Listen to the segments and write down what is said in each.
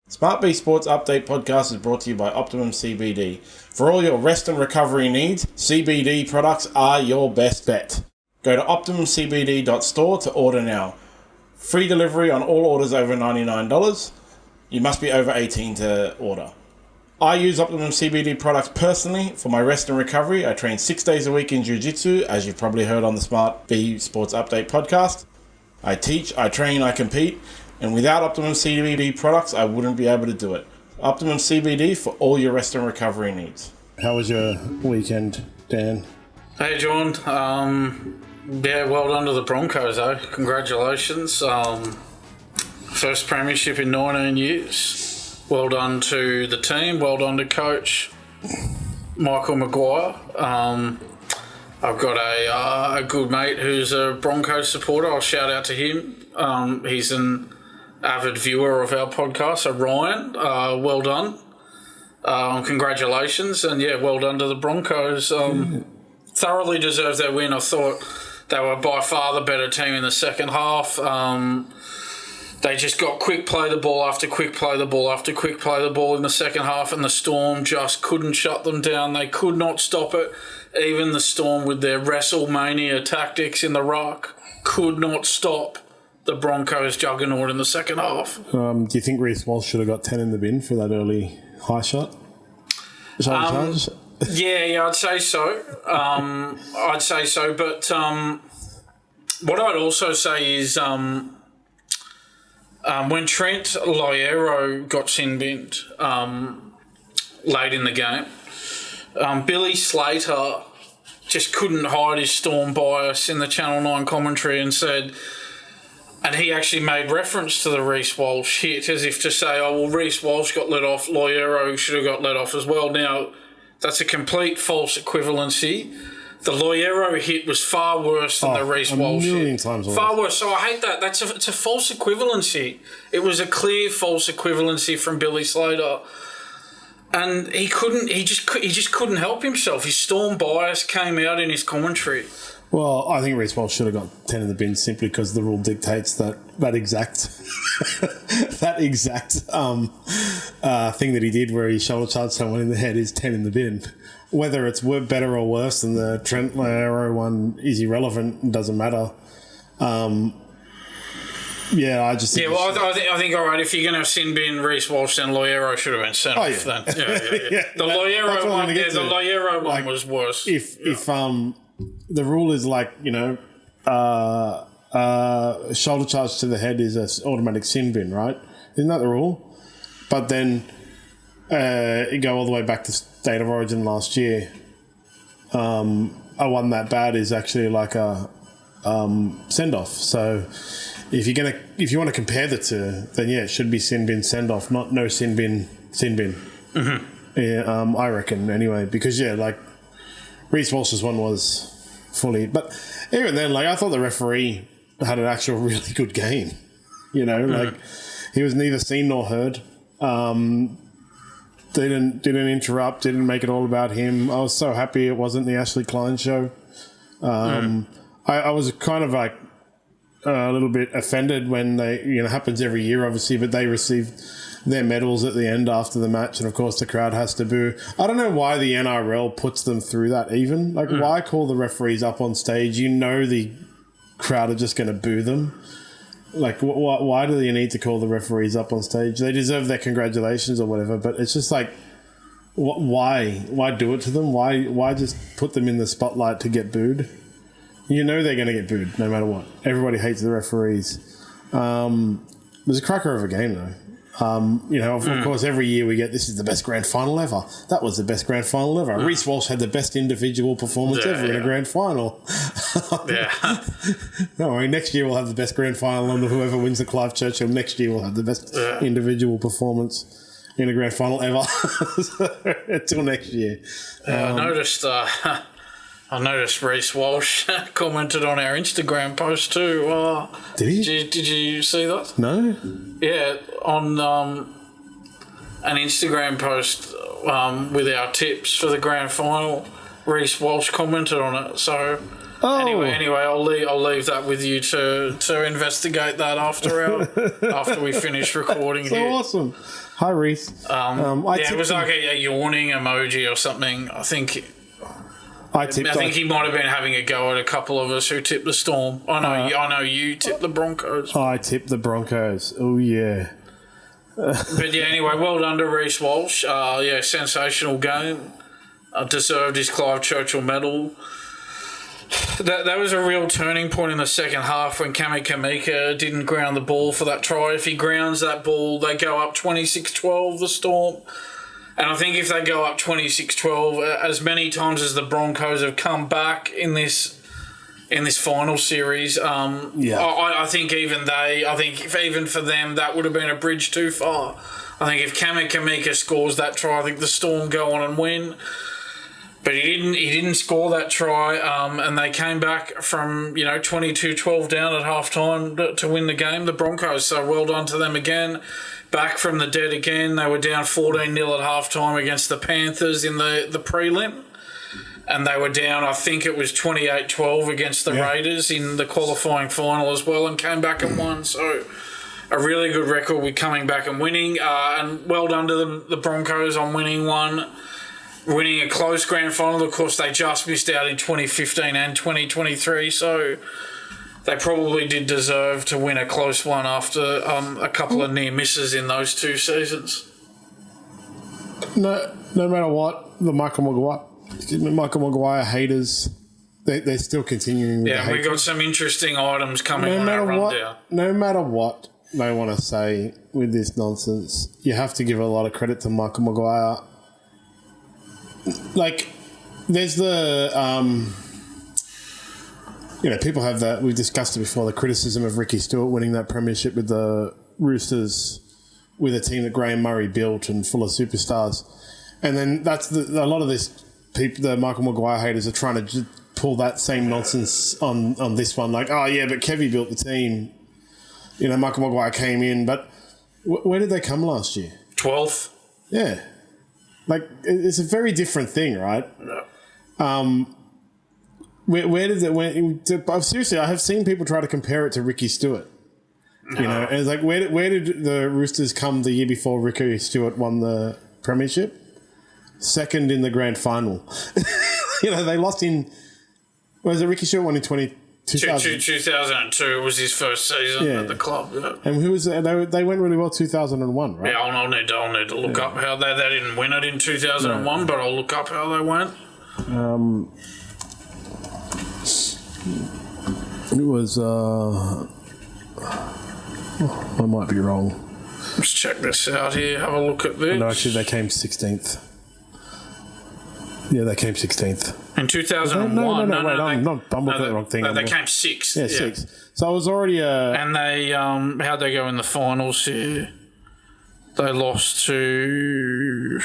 SmartB Sports Update Podcast is brought to you by Optimum CBD. For all your rest and recovery needs, CBD products are your best bet. Go to OptimumCBD.store to order now. Free delivery on all orders over $99. You must be over 18 to order. I use Optimum CBD products personally for my rest and recovery. I train 6 days a week in Jiu-Jitsu, as you've probably heard on the SmartB Sports Update Podcast. I teach, I train, I compete. And without Optimum CBD products, I wouldn't be able to do it. Optimum CBD for all your rest and recovery needs. How was your weekend, Dan? Hey, John. Well done to the Broncos, though. Congratulations. First premiership in 19 years. Well done to the team. Well done to coach Michael Maguire. I've got a good mate who's a Broncos supporter. I'll shout out to him. He's an avid viewer of our podcast, so Ryan, well done. Congratulations, and well done to the Broncos. Thoroughly deserved their win. I thought they were by far the better team in the second half. They just got quick play the ball after quick play the ball after quick play the ball in the second half, and the Storm just couldn't shut them down. They could not stop it. Even the Storm, with their WrestleMania tactics in the ruck, could not stop the Broncos juggernaut in the second half. Do you think Reece Walsh should have got 10 in the bin for that early high shot? Yeah, I'd say so. But what I'd also say is when Trent Loiero got sin-binned late in the game, Billy Slater just couldn't hide his Storm bias in the Channel 9 commentary and said... And he actually made reference to the Reece Walsh hit as if to say, Reece Walsh got let off, Loiero should have got let off as well. Now, that's a complete false equivalency. The Loiero hit was far worse than the Reece Walsh hit. Far worse. So I hate that. It's a false equivalency. It was a clear false equivalency from Billy Slater. And he just couldn't help himself. His Storm bias came out in his commentary. Well, I think Reece Walsh should have got 10 in the bin simply because the rule dictates that exact thing that he did where he shoulder charged someone in the head is 10 in the bin. Whether it's better or worse than the Trent Loiero one is irrelevant and doesn't matter. I think I think all right. If you're going to have sin bin Reece Walsh, then Loiero should have been sent off. Then. The Loiero one was worse. If the rule is shoulder charge to the head is an automatic sin bin, right? Isn't that the rule? But then you go all the way back to State of Origin last year. A one that bad is actually like a send off. So if you want to compare the two, then it should be sin bin send off, not no sin bin. Mm-hmm. Yeah, I reckon anyway, because Reece Walsh's one was fully... But even then, I thought the referee had an actual really good game. He was neither seen nor heard. Didn't interrupt, didn't make it all about him. I was so happy it wasn't the Ashley Klein show. I was kind of a little bit offended when they... happens every year, obviously, but they received their medals at the end after the match, and of course the crowd has to boo. I don't know why the NRL puts them through that even. Why call the referees up on stage? The crowd are just going to boo them. Why do you need to call the referees up on stage? They deserve their congratulations or whatever, but it's just why do it to them? Why just put them in the spotlight to get booed? They're going to get booed no matter what. Everybody hates the referees. It was a cracker of a game though. Of course, every year we get, this is the best grand final ever. That was the best grand final ever. Reece Walsh had the best individual performance ever in a grand final. Don't worry, next year we'll have the best grand final, and whoever wins the Clive Churchill next year will have the best individual performance in a grand final ever. Until next year. I noticed Reece Walsh commented on our Instagram post too. Did he? Did you see that? No. Yeah, on an Instagram post with our tips for the grand final, Reece Walsh commented on it. So Oh. Anyway, I'll leave that with you to investigate that after we finish recording So here. awesome. Hi, Reece. It was like a yawning emoji or something. I think he might have been having a go at a couple of us who tipped the Storm. I know you tipped the Broncos. I tipped the Broncos. Oh, yeah. But yeah, anyway, well done to Reece Walsh. Sensational game. Deserved his Clive Churchill medal. That was a real turning point in the second half when Kami Kamika didn't ground the ball for that try. If he grounds that ball, they go up 26-12, the Storm. And I think if they go up 26-12, as many times as the Broncos have come back in this final series, I think even for them, that would have been a bridge too far. I think if Kami Kamika scores that try, I think the Storm go on and win. But he didn't score that try, and they came back from 22-12 down at halftime to win the game, the Broncos. So well done to them again. Back from the dead again. They were down 14-0 at halftime against the Panthers in the prelim, and they were down, I think it was 28-12 against the Raiders in the qualifying final as well, and came back and won. So a really good record with coming back and winning, and well done to the Broncos on winning a close grand final. Of course, they just missed out in 2015 and 2023, so they probably did deserve to win a close one after a couple of near misses in those two seasons. No matter what, the Michael Maguire haters, they're still continuing with the we've got some interesting items coming on our rundown. No matter what they want to say with this nonsense, you have to give a lot of credit to Michael Maguire. Like, there's the, people have that, we've discussed it before, the criticism of Ricky Stuart winning that premiership with the Roosters, with a team that Graham Murray built and full of superstars. And then that's a lot of this, the Michael Maguire haters are trying to pull that same nonsense on this one. Like, oh yeah, but Kevy built the team. Michael Maguire came in, but where did they come last year? 12th. Yeah. Like, it's a very different thing, right? No. Where did it... seriously, I have seen people try to compare it to Ricky Stuart. And it's like, where did the Roosters come the year before Ricky Stuart won the premiership? Second in the grand final. They lost in... Was it Ricky Stuart won in 2002 was his first season at the club. Yeah. And who was they went really well 2001, right? Yeah, I'll need to look up how they didn't win it in 2001, but I'll look up how they went. It was I might be wrong. Let's check this out here. Have a look at this. No, actually, they came 16th. Yeah, they came 16th. In 2001? No, wait, I'm looking at the wrong thing. They came 6th. Yeah, 6th. So I was already... And they, how'd they go in the finals here? They lost to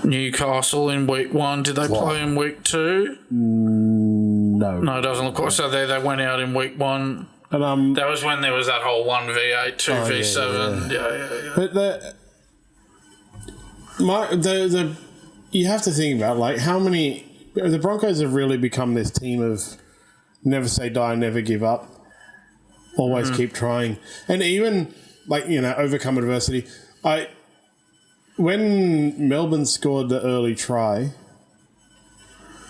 Newcastle in week 1. Did they play in week 2? No. No, it doesn't look like. So they went out in week 1. And, that was when there was that whole 1v8, 2v7. Yeah. But you have to think about, like, how many... The Broncos have really become this team of never say die, never give up, always keep trying. And even, like, overcome adversity. When Melbourne scored the early try,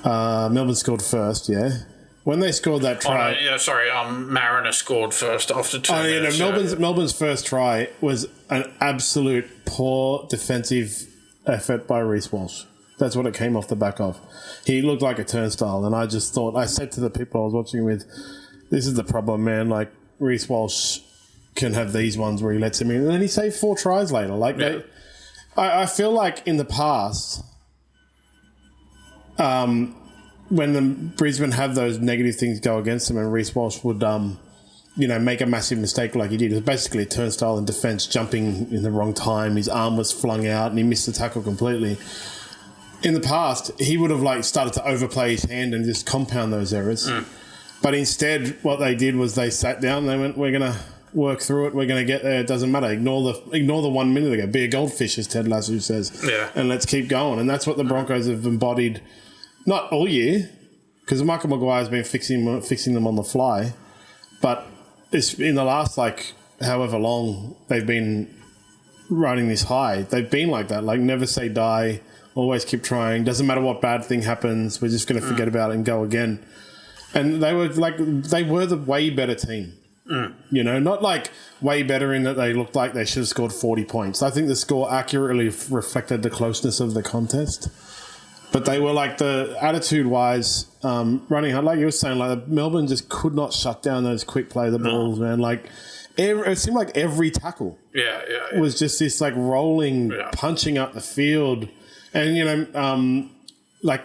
Melbourne scored first, yeah? When they scored that try... Mariner scored first after 2 minutes. Melbourne's first try was an absolute poor defensive effort by Reece Walsh. That's what it came off the back of. He looked like a turnstile, and I just thought... I said to the people I was watching with, this is the problem, man. Like, Reece Walsh can have these ones where he lets him in, and then he saved 4 tries later. Like, I feel like in the past... when the Brisbane have those negative things go against them, and Reece Walsh would, make a massive mistake like he did. It was basically a turnstile in defence, jumping in the wrong time. His arm was flung out, and he missed the tackle completely. In the past, he would have started to overplay his hand and just compound those errors. But instead, what they did was they sat down. They went, "We're going to work through it. We're going to get there. It doesn't matter. Ignore the 1 minute ago. Be a goldfish," as Ted Lasso says. Yeah. And let's keep going. And that's what the Broncos have embodied. Not all year, because Michael Maguire's been fixing them on the fly, but it's in the last however long they've been riding this high. They've been like that, never say die, always keep trying. Doesn't matter what bad thing happens, we're just going to forget about it and go again. And they were the way better team. Not way better in that they looked like they should have scored 40 points. I think the score accurately reflected the closeness of the contest. But they were the attitude-wise, running hard. Like you were saying, Melbourne just could not shut down those quick play the balls, man. It seemed like every tackle was just this rolling, punching up the field. And,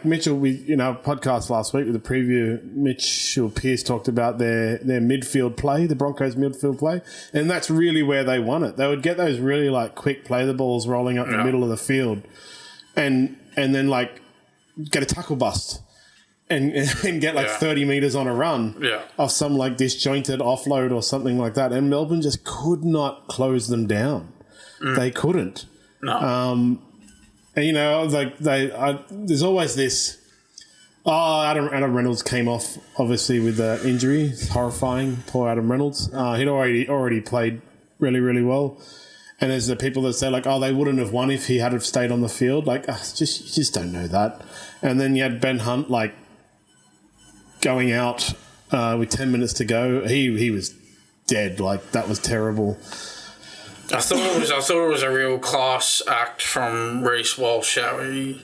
Mitchell, in our podcast last week with the preview, Mitchell Pearce talked about their midfield play, the Broncos' midfield play, and that's really where they won it. They would get those really quick play the balls rolling up the middle of the field, and then get a tackle bust and get 30 metres on a run of some disjointed offload or something like that, and Melbourne just could not close them down. They couldn't. No. And, there's always this. Adam Reynolds came off, obviously, with the injury. It's horrifying. Poor Adam Reynolds. He'd already played really, really well. And there's the people that say, they wouldn't have won if he had have stayed on the field. You just don't know that. And then you had Ben Hunt, going out with 10 minutes to go. He was dead. That was terrible. I thought it was a real class act from Reece Walsh. How he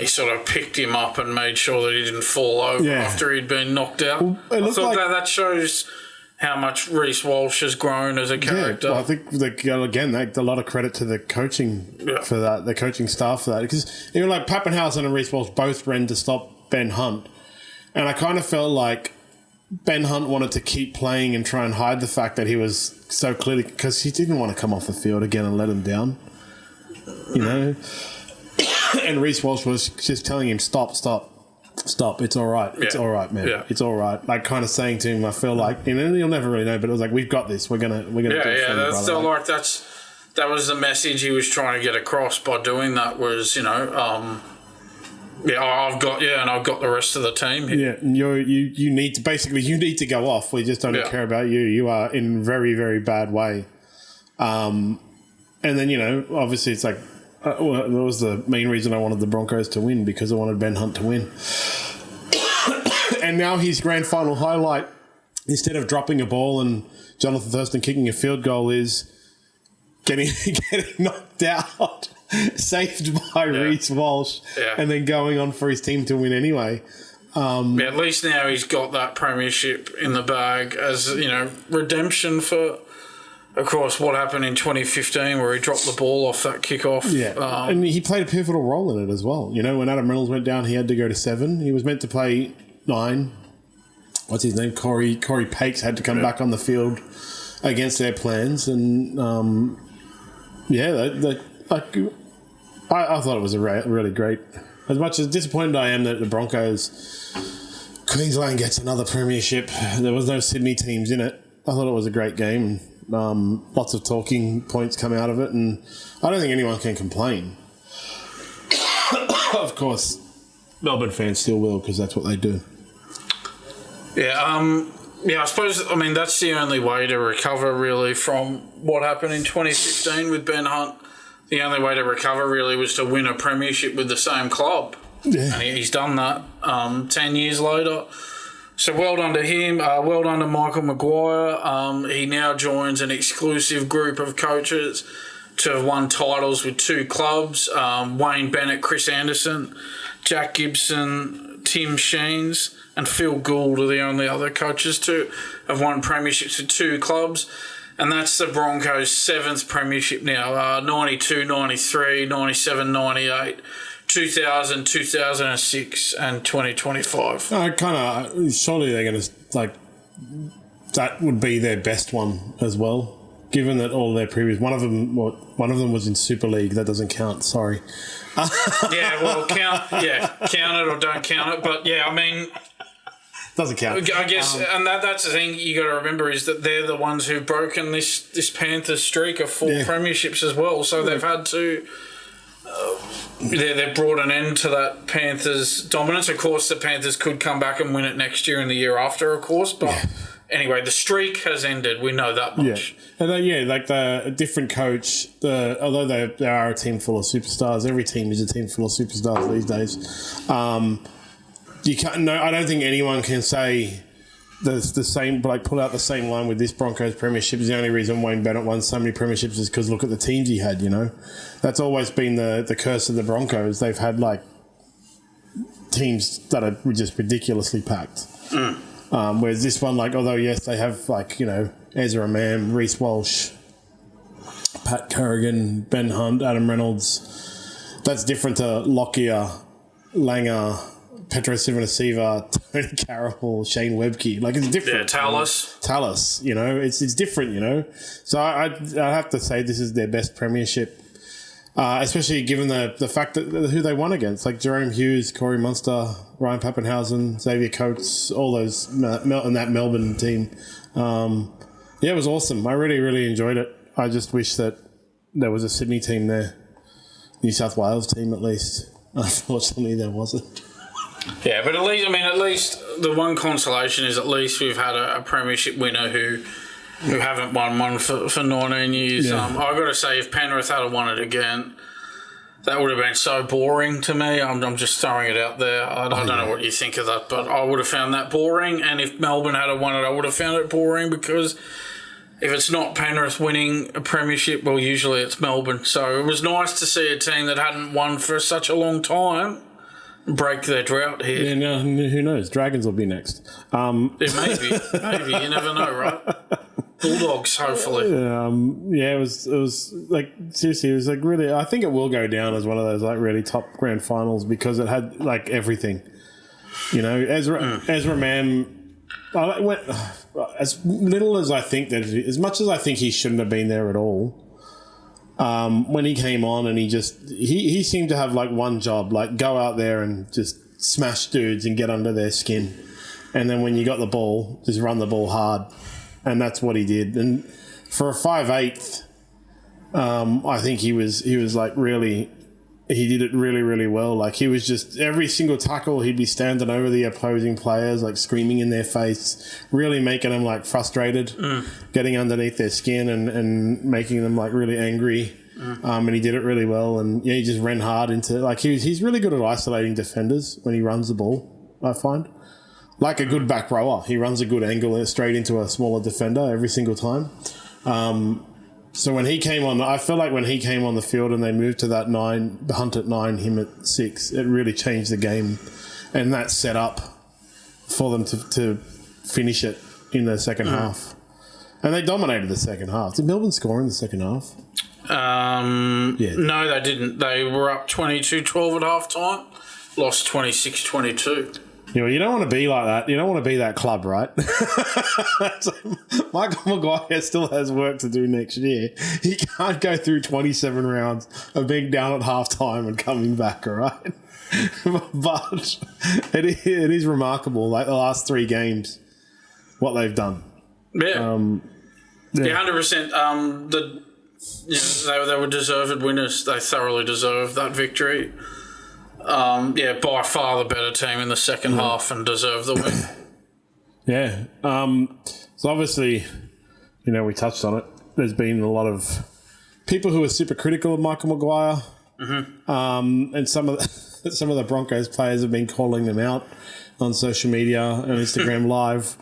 sort of picked him up and made sure that he didn't fall over after he'd been knocked out. Well, I thought that shows how much Reece Walsh has grown as a character. Yeah, well, I think a lot of credit to the coaching for that, the coaching staff for that, because Pappenhausen and Reece Walsh both ran to stop Ben Hunt, and I kind of felt like Ben Hunt wanted to keep playing and try and hide the fact that he was so clearly, because he didn't want to come off the field again and let him down, and Reece Walsh was just telling him, stop, it's all right, it's all right, man, it's all right, kind of saying to him, I feel you'll never really know, but it was we've got this, we're gonna do it for you, that's brother. That was the message he was trying to get across by doing that, was I've got the rest of the team here. Yeah, and you need to go off. We just don't care about you. You are in very, very bad way. And then obviously it's that was the main reason I wanted the Broncos to win, because I wanted Ben Hunt to win. And now his grand final highlight, instead of dropping a ball and Jonathan Thurston kicking a field goal, is getting knocked out. Saved by Reece Walsh, and then going on for his team to win anyway. At least now he's got that premiership in the bag as redemption for, of course, what happened in 2015 where he dropped the ball off that kickoff. Yeah, and he played a pivotal role in it as well. When Adam Reynolds went down, he had to go to 7. He was meant to play 9. What's his name? Corey Pakes had to come back on the field against their plans, and I thought it was a really great. As much as disappointed I am that the Broncos, Queensland gets another premiership, there was no Sydney teams in it. I thought it was a great game. Lots of talking points come out of it, and I don't think anyone can complain. Of course, Melbourne fans still will, because that's what they do. I suppose, that's the only way to recover, really, from what happened in 2015 with Ben Hunt. The only way to recover, really, was to win a premiership with the same club. Yeah. And he's done that 10 years later. So well done to him. Well done to Michael Maguire. He now joins an exclusive group of coaches to have won titles with 2 clubs. Wayne Bennett, Chris Anderson, Jack Gibson, Tim Sheens, and Phil Gould are the only other coaches to have won premierships with 2 clubs. And that's the Broncos' 7th premiership now. 92, 93, 97, 98, 2000, 2006, and 2025. Surely they're going to, that would be their best one as well, given that all their previous, one of them was in Super League. That doesn't count, sorry. Count it or don't count it. But doesn't count. I guess, and that's the thing you got to remember, is that they're the ones who've broken this Panthers streak of 4 premierships as well. So they've had to they brought an end to that Panthers dominance. Of course, the Panthers could come back and win it next year and the year after, of course. But anyway, the streak has ended. We know that much. Yeah, and like the different coach. Although they are a team full of superstars, every team is a team full of superstars these days. You can't. No, I don't think anyone can say the same. Like pull out the same line with this Broncos premiership. Is the only reason Wayne Bennett won so many premierships is because look at the teams he had. You know, that's always been the curse of the Broncos. They've had like teams that are just ridiculously packed. Whereas this one, like, although yes, they have like Ezra Mam, Reece Walsh, Pat Corrigan, Ben Hunt, Adam Reynolds. That's different to Lockyer, Langer, Petro Sivanasiva, Tony Carroll, Shane Webke. Like, it's different. Yeah, Tallis. Tallis, it's different, So I have to say this is their best premiership, especially given the fact that who they won against, like Jerome Hughes, Corey Munster, Ryan Pappenhausen, Xavier Coates, all those, and that Melbourne team. It was awesome. I really, really enjoyed it. I just wish that there was a Sydney team there, New South Wales team at least. Unfortunately, there wasn't. Yeah, but at least the one consolation is at least we've had a premiership winner who haven't won one for 19 years. Yeah. I've got to say, if Penrith had won it again, that would have been so boring to me. I'm just throwing it out there. I don't know what you think of that, but I would have found that boring. And if Melbourne had won it, I would have found it boring because if it's not Penrith winning a premiership, well, usually it's Melbourne. So it was nice to see a team that hadn't won for such a long time break their drought here. Yeah, no, who knows? Dragons will be next. Maybe. You never know, right? Bulldogs, hopefully. It was like, seriously, it was like really, I think it will go down as one of those like really top grand finals because it had like everything. Ezra Mam, went as little as I think that, as much as I think he shouldn't have been there at all. When he came on and he seemed to have like one job, like go out there and just smash dudes and get under their skin. And then when you got the ball, just run the ball hard. And that's what he did. And for a 5'8", I think he was like really, he did it really, really well. Like he was just, every single tackle, he'd be standing over the opposing players, like screaming in their face, really making them like frustrated, getting underneath their skin and making them like really angry. And he did it really well. And he just ran hard into, like he's really good at isolating defenders when he runs the ball, I find. Like a good back rower. He runs a good angle straight into a smaller defender every single time. So when he came on, I feel like when he came on the field and they moved to that 9, Hunt at 9, him at 6, it really changed the game. And that set up for them to finish it in the second half. And they dominated the second half. Did Melbourne score in the second half? No, they didn't. They were up 22-12 at half time, lost 26-22. You don't want to be like that. You don't want to be that club, right? Michael Maguire still has work to do next year. He can't go through 27 rounds of being down at halftime and coming back, all right? But it is remarkable, like the last 3 games, what they've done. Yeah. 100%. They were deserved winners. They thoroughly deserved that victory. By far the better team in the second half and deserve the win. Yeah. So obviously, we touched on it. There's been a lot of people who are super critical of Michael Maguire. And some of the Broncos players have been calling them out on social media and Instagram Live.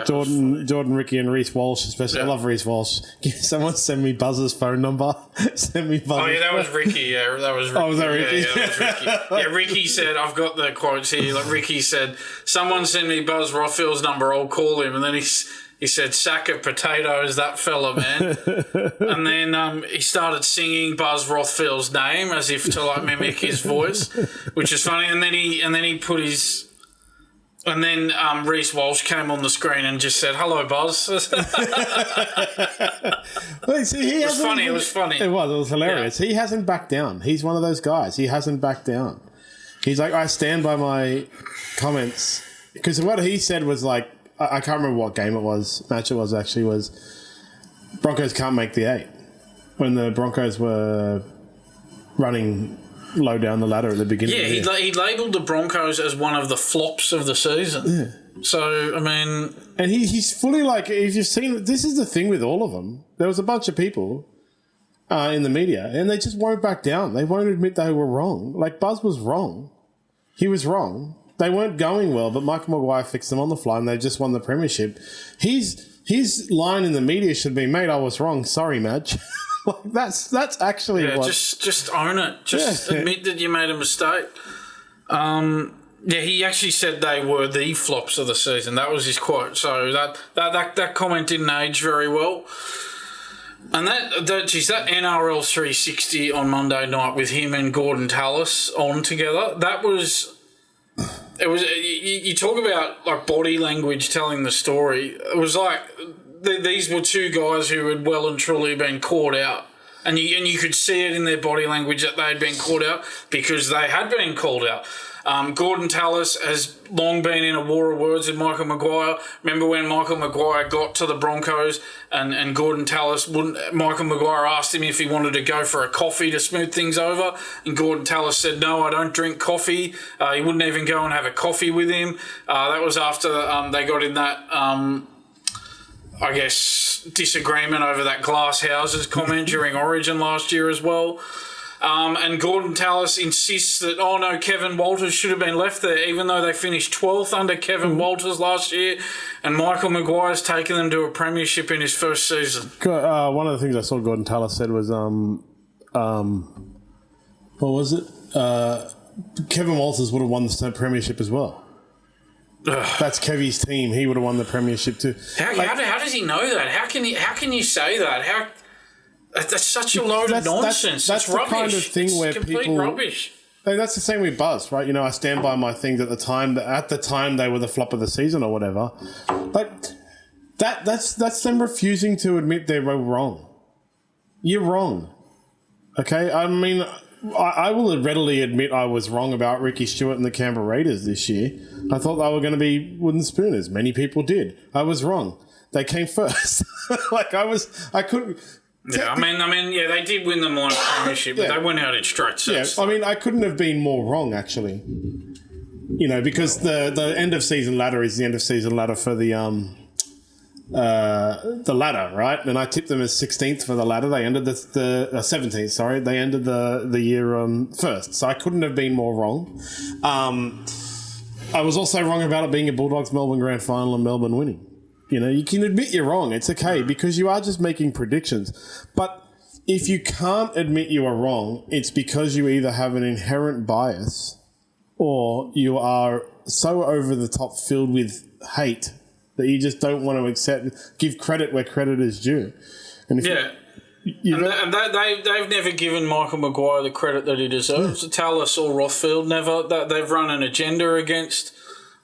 Jordan, Riki and Reece Walsh, especially. I love Reece Walsh. Someone send me Buzz's phone number. Send me Buzz. Oh, yeah, that was Riki. Yeah, that was Riki. Oh, was that Riki? Yeah, that was Riki. Yeah, Riki said, I've got the quotes here. Like Riki said, someone send me Buzz Rothfield's number, I'll call him. And then he said, sack of potatoes, that fella, man. And then he started singing Buzz Rothfield's name as if to like mimic his voice, which is funny. And then he put his... And then Reece Walsh came on the screen and just said, hello, Buzz. It was funny. It was hilarious. Yeah. He hasn't backed down. He's one of those guys. He hasn't backed down. He's like, I stand by my comments. Because what he said was like, I can't remember what game it was, match it was actually, was Broncos can't make the 8. When the Broncos were running low down the ladder at the beginning. Yeah, he labelled the Broncos as one of the flops of the season. Yeah. So, I mean... And he's fully like, if you've seen, this is the thing with all of them. There was a bunch of people in the media, and they just won't back down. They won't admit they were wrong. Like, Buzz was wrong. He was wrong. They weren't going well, but Michael Maguire fixed them on the fly, and they just won the premiership. His line in the media should be, mate, I was wrong. Sorry, Madge. Like, that's actually what... Just own it. Just admit that you made a mistake. Yeah, he actually said they were the flops of the season. That was his quote. So that comment didn't age very well. And that NRL 360 on Monday night with him and Gorden Tallis on together, that was... It was you talk about like body language telling the story. It was like these were two guys who had well and truly been caught out, and you could see it in their body language that they had been caught out because they had been called out. Gorden Tallis has long been in a war of words with Michael Maguire. Remember when Michael Maguire got to the Broncos and Gorden Tallis Michael Maguire asked him if he wanted to go for a coffee to smooth things over, and Gorden Tallis said, no, I don't drink coffee. He wouldn't even go and have a coffee with him. That was after they got in that, I guess, disagreement over that glass houses comment during Origin last year as well. And Gorden Tallis insists that, oh no, Kevin Walters should have been left there, even though they finished 12th under Kevin Walters last year, and Michael Maguire's taken them to a premiership in his first season. One of the things I saw Gorden Tallis said was, what was it? Kevin Walters would have won the premiership as well. Ugh. That's Kevy's team. He would have won the premiership too. How does he know that? How can you say that? That's such a load of nonsense. That's the rubbish. Kind of thing it's where complete people rubbish. And that's the same with Buzz, right? You know, I stand by my things at the time they were the flop of the season or whatever. Like that's them refusing to admit they were wrong. You're wrong. Okay? I mean, I will readily admit I was wrong about Ricky Stuart and the Canberra Raiders this year. I thought they were going to be wooden spooners. Many people did. I was wrong. They came first. I couldn't... Yeah, I mean, yeah, they did win the minor premiership, but they went out in straight sets. Yeah, I mean, I couldn't have been more wrong, actually. You know, because the end of season ladder is the end of season ladder for the ladder, right? And I tipped them as 16th for the ladder. They ended the 17th. Sorry, they ended the year first. So I couldn't have been more wrong. I was also wrong about it being a Bulldogs Melbourne Grand Final and Melbourne winning. You know, you can admit you're wrong. It's okay because you are just making predictions. But if you can't admit you are wrong, it's because you either have an inherent bias or you are so over the top filled with hate that you just don't want to give credit where credit is due. And if they've never given Michael Maguire the credit that he deserves. Tallis or Rothfield never. They've run an agenda against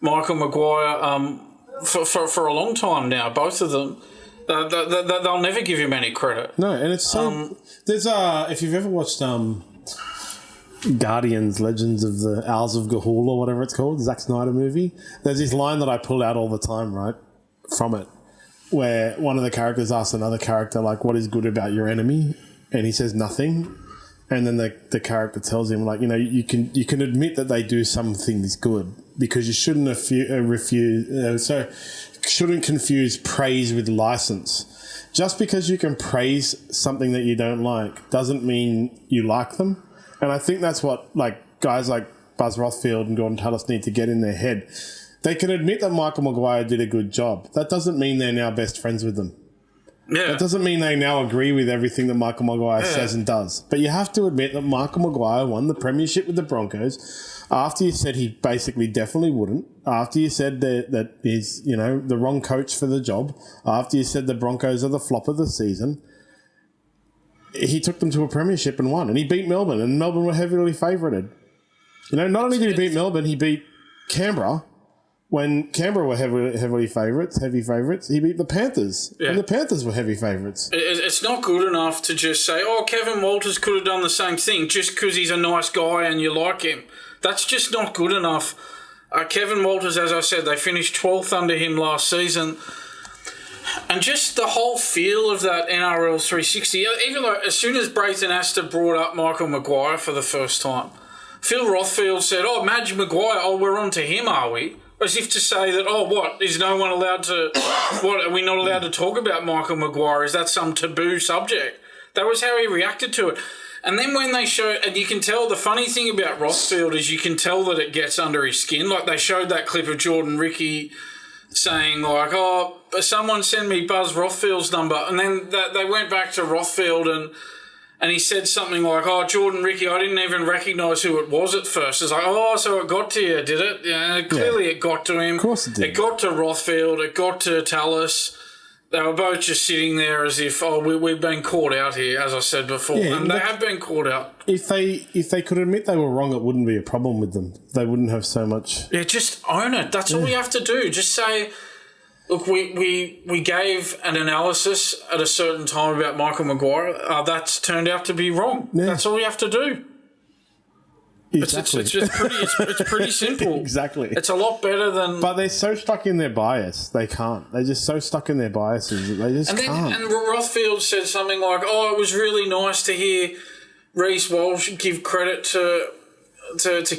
Michael Maguire for a long time now, both of them. They'll never give him any credit. No, and it's so... there's if you've ever watched Guardians, Legends of the Owls of Gahul or whatever it's called, the Zack Snyder movie, there's this line that I pull out all the time, right, from it, where one of the characters asks another character, like, what is good about your enemy? And he says nothing. And then the character tells him, like, you know, you can admit that they do some things good because you shouldn't shouldn't confuse praise with license. Just because you can praise something that you don't like doesn't mean you like them. And I think that's what guys like Buzz Rothfield and Gorden Tallis need to get in their head. They can admit that Michael Maguire did a good job. That doesn't mean they're now best friends with them. Yeah. That doesn't mean they now agree with everything that Michael Maguire says and does. But you have to admit that Michael Maguire won the premiership with the Broncos after you said he basically definitely wouldn't, after you said that he's, you know, the wrong coach for the job, after you said the Broncos are the flop of the season. He took them to a premiership and won. And he beat Melbourne, and Melbourne were heavily favoured. You know, not only did he beat Melbourne, he beat Canberra. When Canberra were heavy favourites, he beat the Panthers. Yeah. And the Panthers were heavy favourites. It's not good enough to just say, oh, Kevin Walters could have done the same thing just because he's a nice guy and you like him. That's just not good enough. Kevin Walters, as I said, they finished 12th under him last season. And just the whole feel of that NRL 360, even though as soon as Brayton Astor brought up Michael Maguire for the first time, Phil Rothfield said, "Oh, Madge Maguire, we're on to him, are we?" As if to say that, what, is no one allowed to, what, are we not allowed to talk about Michael Maguire? Is that some taboo subject? That was how he reacted to it. And then when they show, and you can tell, the funny thing about Rothfield is you can tell that it gets under his skin. Like, they showed that clip of Jordan Riki saying, like, someone send me Buzz Rothfield's number. And then they went back to Rothfield and he said something like, Jordan Riki, I didn't even recognise who it was at first. It's like, so it got to you, did it? Yeah, clearly it got to him. Of course it did. It got to Rothfield. It got to Tallis. They were both just sitting there as if, we've been caught out here, as I said before. Yeah, and they have been caught out. If they could admit they were wrong, it wouldn't be a problem with them. They wouldn't have so much... Yeah, just own it. That's all you have to do. Just say, look, we gave an analysis at a certain time about Michael Maguire. That's turned out to be wrong. Yeah. That's all you have to do. Exactly. It's pretty simple. Exactly. It's a lot better than... But they're so stuck in their bias. They can't. They're just so stuck in their biases that they just can't. And Rothfield said something like, it was really nice to hear Reece Walsh give credit to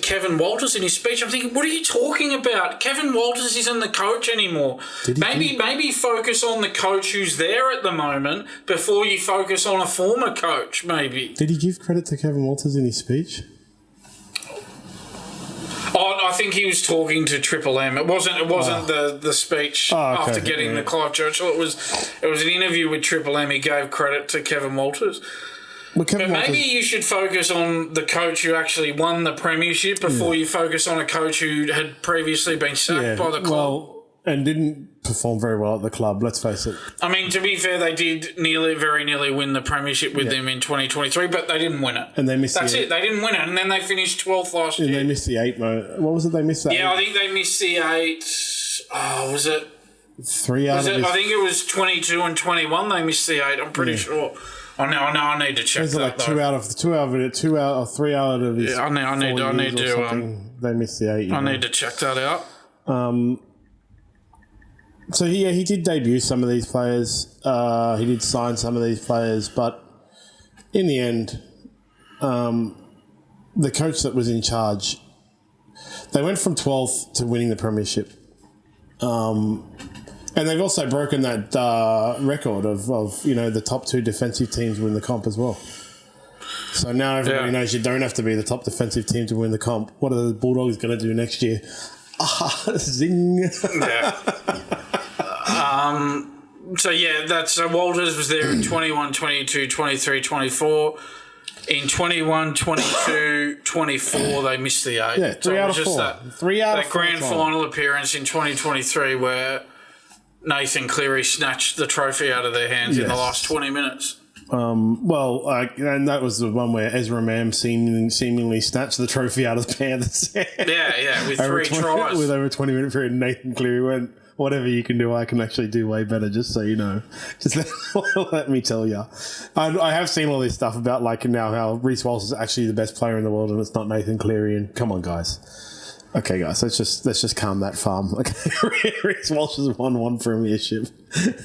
Kevin Walters in his speech. I'm thinking, what are you talking about? Kevin Walters isn't the coach anymore. Maybe focus on the coach who's there at the moment before you focus on a former coach, maybe. Did he give credit to Kevin Walters in his speech? I think he was talking to Triple M. It wasn't the speech after getting the Clive Churchill. It was an interview with Triple M. He gave credit to Kevin Walters. Well, maybe you should focus on the coach who actually won the premiership before you focus on a coach who had previously been sacked by the club. And didn't perform very well at the club, let's face it. I mean, to be fair, they did very nearly win the premiership with them in 2023, but they didn't win it. And they missed That's it. They didn't win it, and then they finished 12th last year. And they missed the 8, what was it they missed? I think they missed the 8. Was it? 3 out of I think it was 22 and 21 they missed the 8, I'm pretty sure. I need to check that. Like 3 out of his. Yeah, I need to. They missed the 8. I need to check that out. So he did debut some of these players. He did sign some of these players, but in the end, the coach that was in charge, they went from 12th to winning the premiership. And they've also broken that record of the top 2 defensive teams win the comp as well. So now everybody knows you don't have to be the top defensive team to win the comp. What are the Bulldogs going to do next year? Zing. Yeah. So Walters was there in 21, 22, 23, 24. In 21, 22, 24, they missed the 8. Yeah, 3 out of 4. That grand final appearance in 2023 where Nathan Cleary snatched the trophy out of their hands in the last 20 minutes. And that was the one where Ezra Mam seemingly snatched the trophy out of the Panthers. With 3 tries. With over a 20-minute period, Nathan Cleary went, whatever you can do, I can actually do way better, just so you know. Just let me tell you. I have seen all this stuff about now how Reece Walsh is actually the best player in the world and it's not Nathan Cleary. And come on, guys. Okay, guys, let's just calm that farm. Okay, Reece Walsh has won 1 premiership.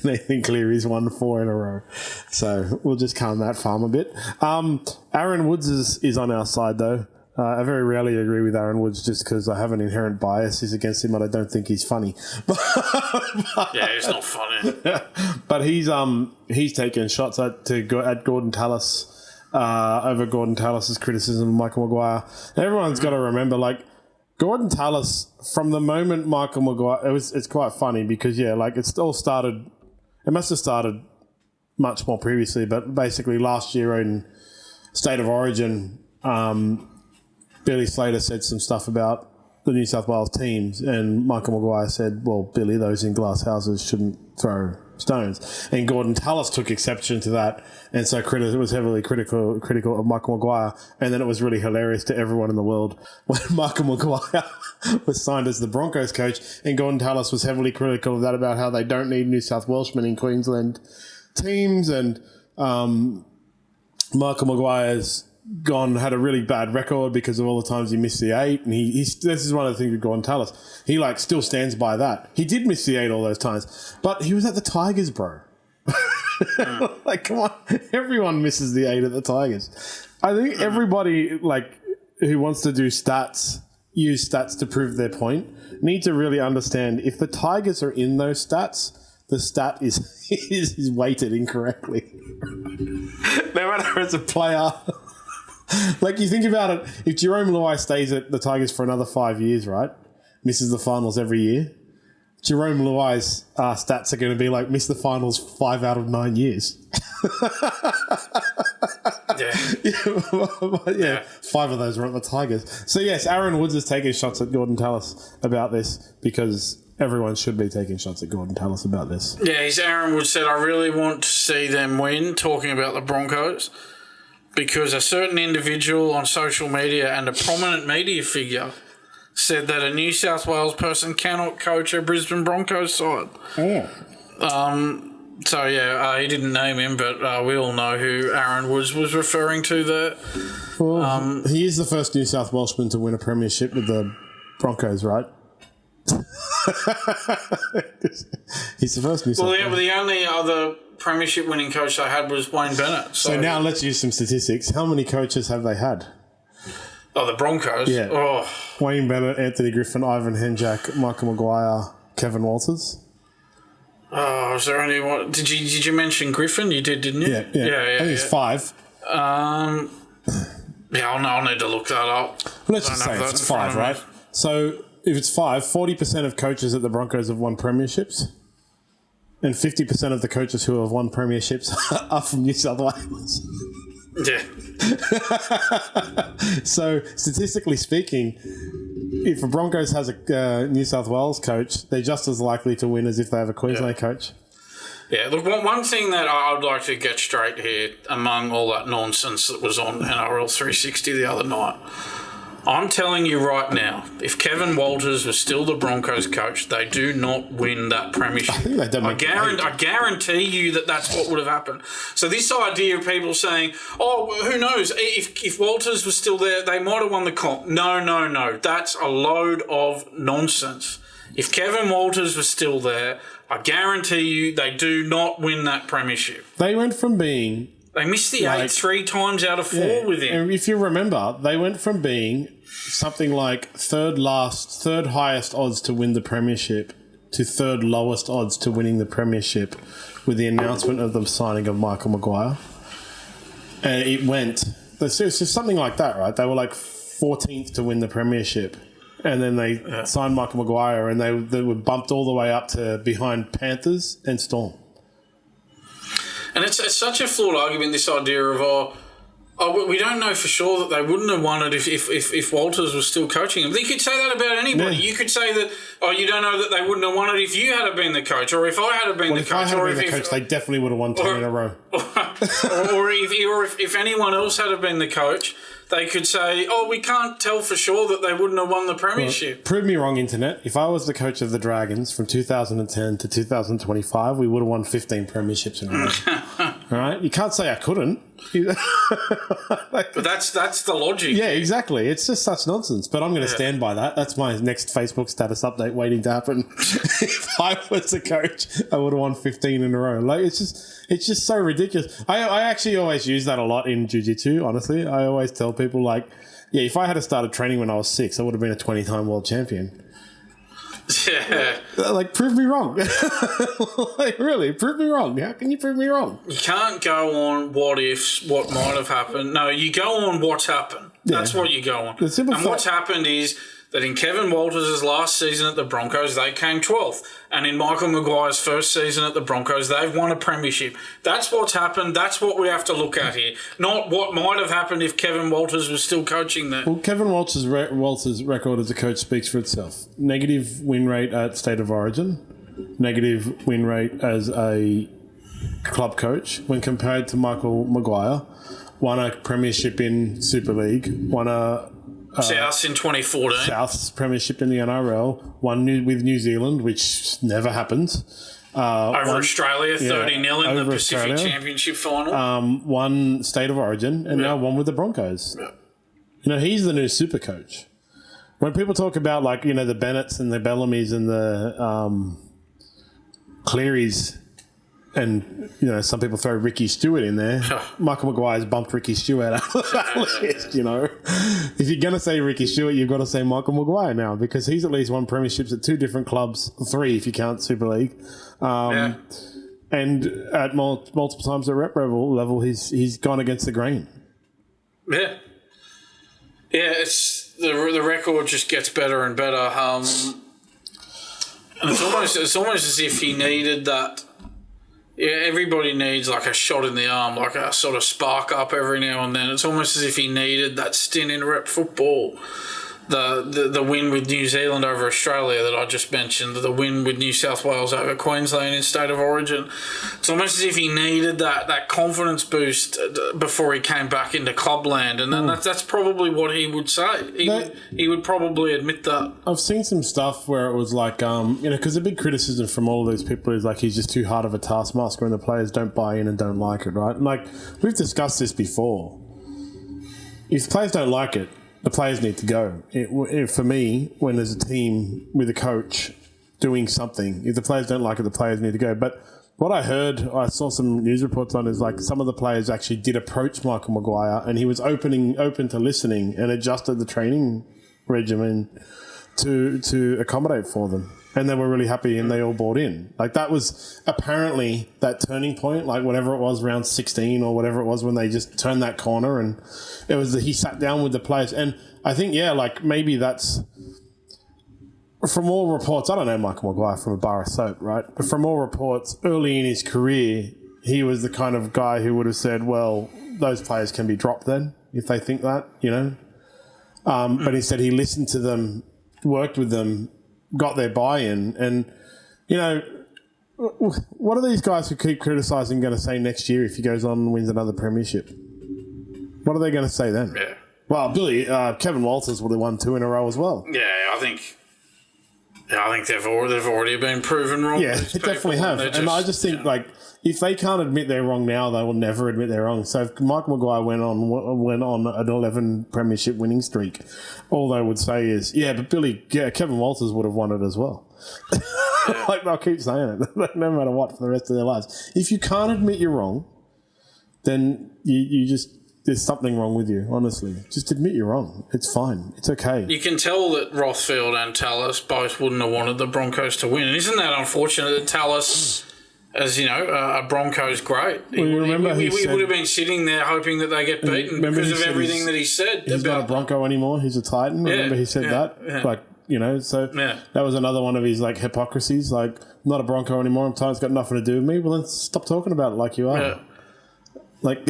Nathan Cleary's won 4 in a row. So we'll just calm that farm a bit. Aaron Woods is on our side, though. I very rarely agree with Aaron Woods just because I have an inherent bias against him and I don't think he's funny. Yeah, he's not funny. But he's taken shots at Gorden Tallis over Gorden Tallis' criticism of Michael Maguire. And everyone's got to remember, Gorden Tallis, from the moment Michael Maguire, it's quite funny because it must have started much more previously, but basically last year in State of Origin, Billy Slater said some stuff about the New South Wales teams, and Michael Maguire said, well, Billy, those in glass houses shouldn't throw stones. And Gorden Tallis took exception to that, and so was heavily critical of Michael Maguire. And then it was really hilarious to everyone in the world when Michael Maguire was signed as the Broncos coach, and Gorden Tallis was heavily critical of that, about how they don't need New South Welshmen in Queensland teams, and Michael Maguire's had a really bad record because of all the times he missed the 8, and this is one of the things with Gorden Tallis. He still stands by that. He did miss the 8 all those times, but he was at the Tigers, bro. Come on, everyone misses the 8 at the Tigers. I think everybody who wants to do use stats to prove their point, need to really understand if the Tigers are in those stats, the stat is weighted incorrectly. No matter as a player. You think about it, if Jerome Luai stays at the Tigers for another 5 years, right? Misses the finals every year. Jerome Luai's stats are going to be miss the finals 5 out of 9 years. Yeah. 5 of those were at the Tigers. So yes, Aaron Woods is taking shots at Gorden Tallis about this because everyone should be taking shots at Gorden Tallis about this. Yeah, Aaron Woods said, I really want to see them win, talking about the Broncos, because a certain individual on social media and a prominent media figure said that a New South Wales person cannot coach a Brisbane Broncos side. Oh. He didn't name him, but we all know who Aaron Woods was referring to there. Well, he is the first New South Welshman to win a premiership with the Broncos, right? He's the first New South Wales. But the only other premiership winning coach they had was Wayne Bennett. So now let's use some statistics. How many coaches have they had? Oh, the Broncos? Yeah. Oh. Wayne Bennett, Anthony Griffin, Ivan Henjak, Michael Maguire, Kevin Walters. Oh, is there anyone? Did you mention Griffin? You did, didn't you? Yeah. I think it's 5. I'll need to look that up. Well, let's just say it's 5, right? So if it's 5, 40% of coaches at the Broncos have won premierships, and 50% of the coaches who have won premierships are from New South Wales. Yeah. So statistically speaking, if a Broncos has a New South Wales coach, they're just as likely to win as if they have a Queensland coach. Yeah, look, one thing that I would like to get straight here among all that nonsense that was on NRL 360 the other night, I'm telling you right now, if Kevin Walters was still the Broncos coach, they do not win that premiership. I think they don't. I guarantee you that's what would have happened. So this idea of people saying, who knows, if Walters was still there, they might have won the comp. No. That's a load of nonsense. If Kevin Walters was still there, I guarantee you they do not win that premiership. They went from being... They missed the 8 3 times out of 4 with him. And if you remember, they went from being something like third highest odds to win the premiership to third lowest odds to winning the premiership with the announcement of the signing of Michael Maguire. And it went... It's just something like that, right? They were 14th to win the premiership. And then they signed Michael Maguire and they were bumped all the way up to behind Panthers and Storm. And it's such a flawed argument, this idea of, we don't know for sure that they wouldn't have won it if Walters was still coaching them. But you could say that about anybody. Yeah. You could say that, you don't know that they wouldn't have won it if you had been the coach, or if I had been the coach. If I had been the coach, they definitely would have won 10 in a row. Or if anyone else had been the coach, they could say, we can't tell for sure that they wouldn't have won the premiership. Well, prove me wrong, Internet. If I was the coach of the Dragons from 2010 to 2025, we would have won 15 premierships in a row. All right? You can't say I couldn't. But that's the logic. Yeah, exactly. It's just such nonsense. But I'm going to stand by that. That's my next Facebook status update waiting to happen. If I was the coach, I would have won 15 in a row. It's just so ridiculous. I actually always use that a lot in jiu-jitsu, honestly. I always tell people, if I had started training when I was 6, I would have been a 20-time world champion. Yeah. Prove me wrong. Really, prove me wrong. How can you prove me wrong? You can't go on what ifs, what might have happened. No, you go on what's happened. That's what you go on. What's happened is that in Kevin Walters' last season at the Broncos, they came 12th. And in Michael Maguire's first season at the Broncos, they've won a premiership. That's what's happened. That's what we have to look at here. Not what might have happened if Kevin Walters was still coaching there. Well, Kevin Walters' record as a coach speaks for itself. Negative win rate at State of Origin. Negative win rate as a club coach when compared to Michael Maguire. Won a premiership in Super League. Won a... South in 2014. South's premiership in the NRL. Won with New Zealand, which never happens. Over Australia, 30-0 in the Pacific Championship final. Won State of Origin and now won with the Broncos. Yeah. You know, he's the new super coach. When people talk about, like, you know, the Bennetts and the Bellamys and the Clearys, and, you know, some people throw Ricky Stuart in there. Michael Maguire's bumped Ricky Stuart out of that list, you know. If you're going to say Ricky Stuart, you've got to say Michael Maguire now, because he's at least won premierships at 2 different clubs, 3 if you count Super League. And at multiple times at rep level, he's gone against the grain. Yeah. Yeah, it's the record just gets better and better. And it's almost as if he needed that. Yeah, everybody needs like a shot in the arm, like a sort of spark up every now and then. It's almost as if he needed that stint in rep football. The win with New Zealand over Australia that I just mentioned, the win with New South Wales over Queensland in State of Origin. It's almost as if he needed that confidence boost before he came back into clubland, and then that's probably what he would say. He would probably admit that. I've seen some stuff where it was like, you know, because the big criticism from all of those people is like he's just too hard of a taskmaster and the players don't buy in and don't like it, right? And like, we've discussed this before. If players don't like it, the players need to go. For me, when there's a team with a coach doing something, if the players don't like it, the players need to go. But what I saw some news reports on, is like some of the players actually did approach Michael Maguire, and he was open to listening and adjusted the training regimen to accommodate for them. And they were really happy, and they all bought in. Like, that was apparently that turning point, like whatever it was, round 16 or whatever it was, when they just turned that corner, and it was he sat down with the players. And I think, like maybe that's, from all reports, I don't know Michael Maguire from a bar of soap, right? But from all reports, early in his career, he was the kind of guy who would have said, well, those players can be dropped then, if they think that, you know? But instead he listened to them, worked with them, got their buy-in, and, you know, what are these guys who keep criticising going to say next year if he goes on and wins another premiership? What are they going to say then? Yeah. Well, Kevin Walters would have won 2 in a row as well. Yeah, I think they've already been proven wrong. Yeah, they definitely have. And I just think, like, if they can't admit they're wrong now, they will never admit they're wrong. So if Michael Maguire went on an 11 premiership winning streak, all they would say is, but Kevin Walters would have won it as well. Like, they'll keep saying it, no matter what, for the rest of their lives. If you can't admit you're wrong, then you just... There's something wrong with you, honestly. Just admit you're wrong. It's fine. It's okay. You can tell that Rothfield and Tallis both wouldn't have wanted the Broncos to win. And isn't that unfortunate that Tallis, as you know, a Broncos great, he would have been sitting there hoping that they get beaten because of everything that he said. He's not a Bronco anymore. He's a Titan. Remember he said that? Yeah. Like, you know, so that was another one of his, like, hypocrisies. Like, I'm not a Bronco anymore. I'm tired. It's got nothing to do with me. Well, then stop talking about it like you are. Yeah. Like,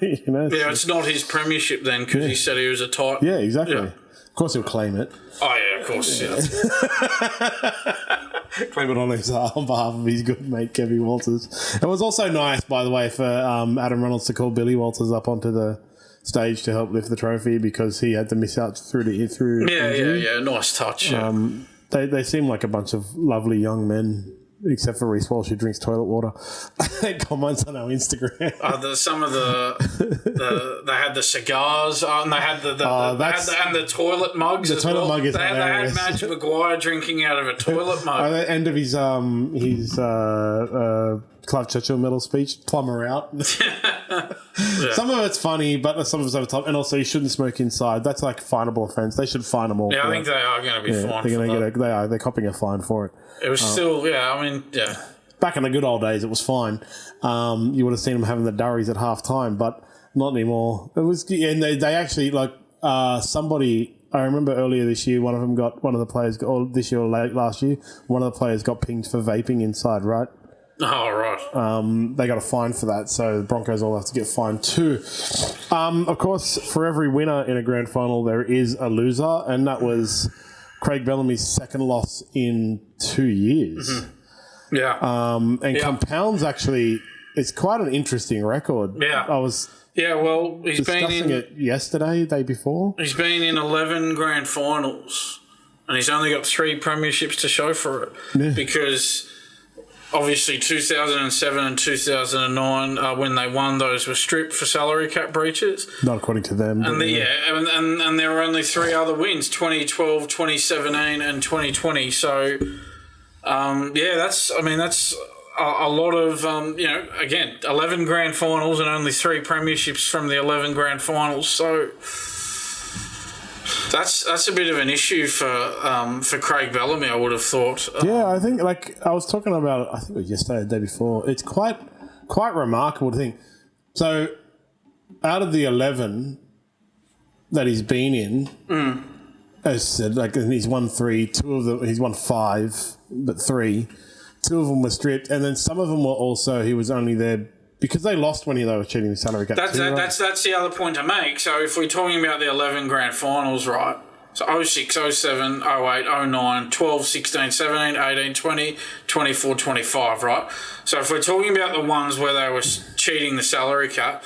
you know. Yeah, it's not his premiership then, because he said he was a Titan. Yeah, exactly. Yeah. Of course he'll claim it. Oh, yeah, of course, yeah. Claim it on behalf of his good mate, Kevin Walters. It was also nice, by the way, for Adam Reynolds to call Billy Walters up onto the stage to help lift the trophy, because he had to miss out through Yeah, nice touch. They seem like a bunch of lovely young men, except for Reece Walsh, who drinks toilet water. Comments on our Instagram. They had the cigars, and they had the toilet mugs. The toilet mug is hilarious. They had Madge Maguire drinking out of a toilet mug. At the end of his Clive Churchill medal speech, plumber out. Some of it's funny, but some of it's over the top. And also, you shouldn't smoke inside. That's like finable offence. They should fine them all. Yeah, I think they are going to be fined. They're copping a fine for it. It was Back in the good old days, it was fine. You would have seen them having the durries at half time, but not anymore. It was, and they actually, like, somebody, I remember earlier this year, one of the players, or this year or last year, one of the players got pinged for vaping inside, right? Oh, right. They got a fine for that, so the Broncos all have to get fined too. Of course, for every winner in a grand final, there is a loser, and that was Craig Bellamy's second loss in 2 years. Mm-hmm. Yeah. Compounds, actually, it's quite an interesting record. Yeah. He's discussing it yesterday, day before. He's been in 11 grand finals, and he's only got 3 premierships to show for it. Yeah. Because obviously 2007 and 2009, when they won, those were stripped for salary cap breaches. Not according to them. And and there were only 3 other wins: 2012, 2017, and 2020. So, that's a lot of, again, 11 grand finals and only 3 premierships from the 11 grand finals. So that's a bit of an issue for Craig Bellamy, I would have thought. I think, I was talking about it, I think it was yesterday or the day before. It's quite remarkable to think. So, out of the 11 that he's been in, as I said, and he's won 3, 2 of them, he's won 5, but 3. 2 of them were stripped, and then some of them were also, he was only there because they lost when they were cheating the salary cap. That's the other point to make. So if we're talking about the 11 grand finals, right? So 06, 07, 08, 09, 12, 16, 17, 18, 20, 24, 25, right? So if we're talking about the ones where they were cheating the salary cap,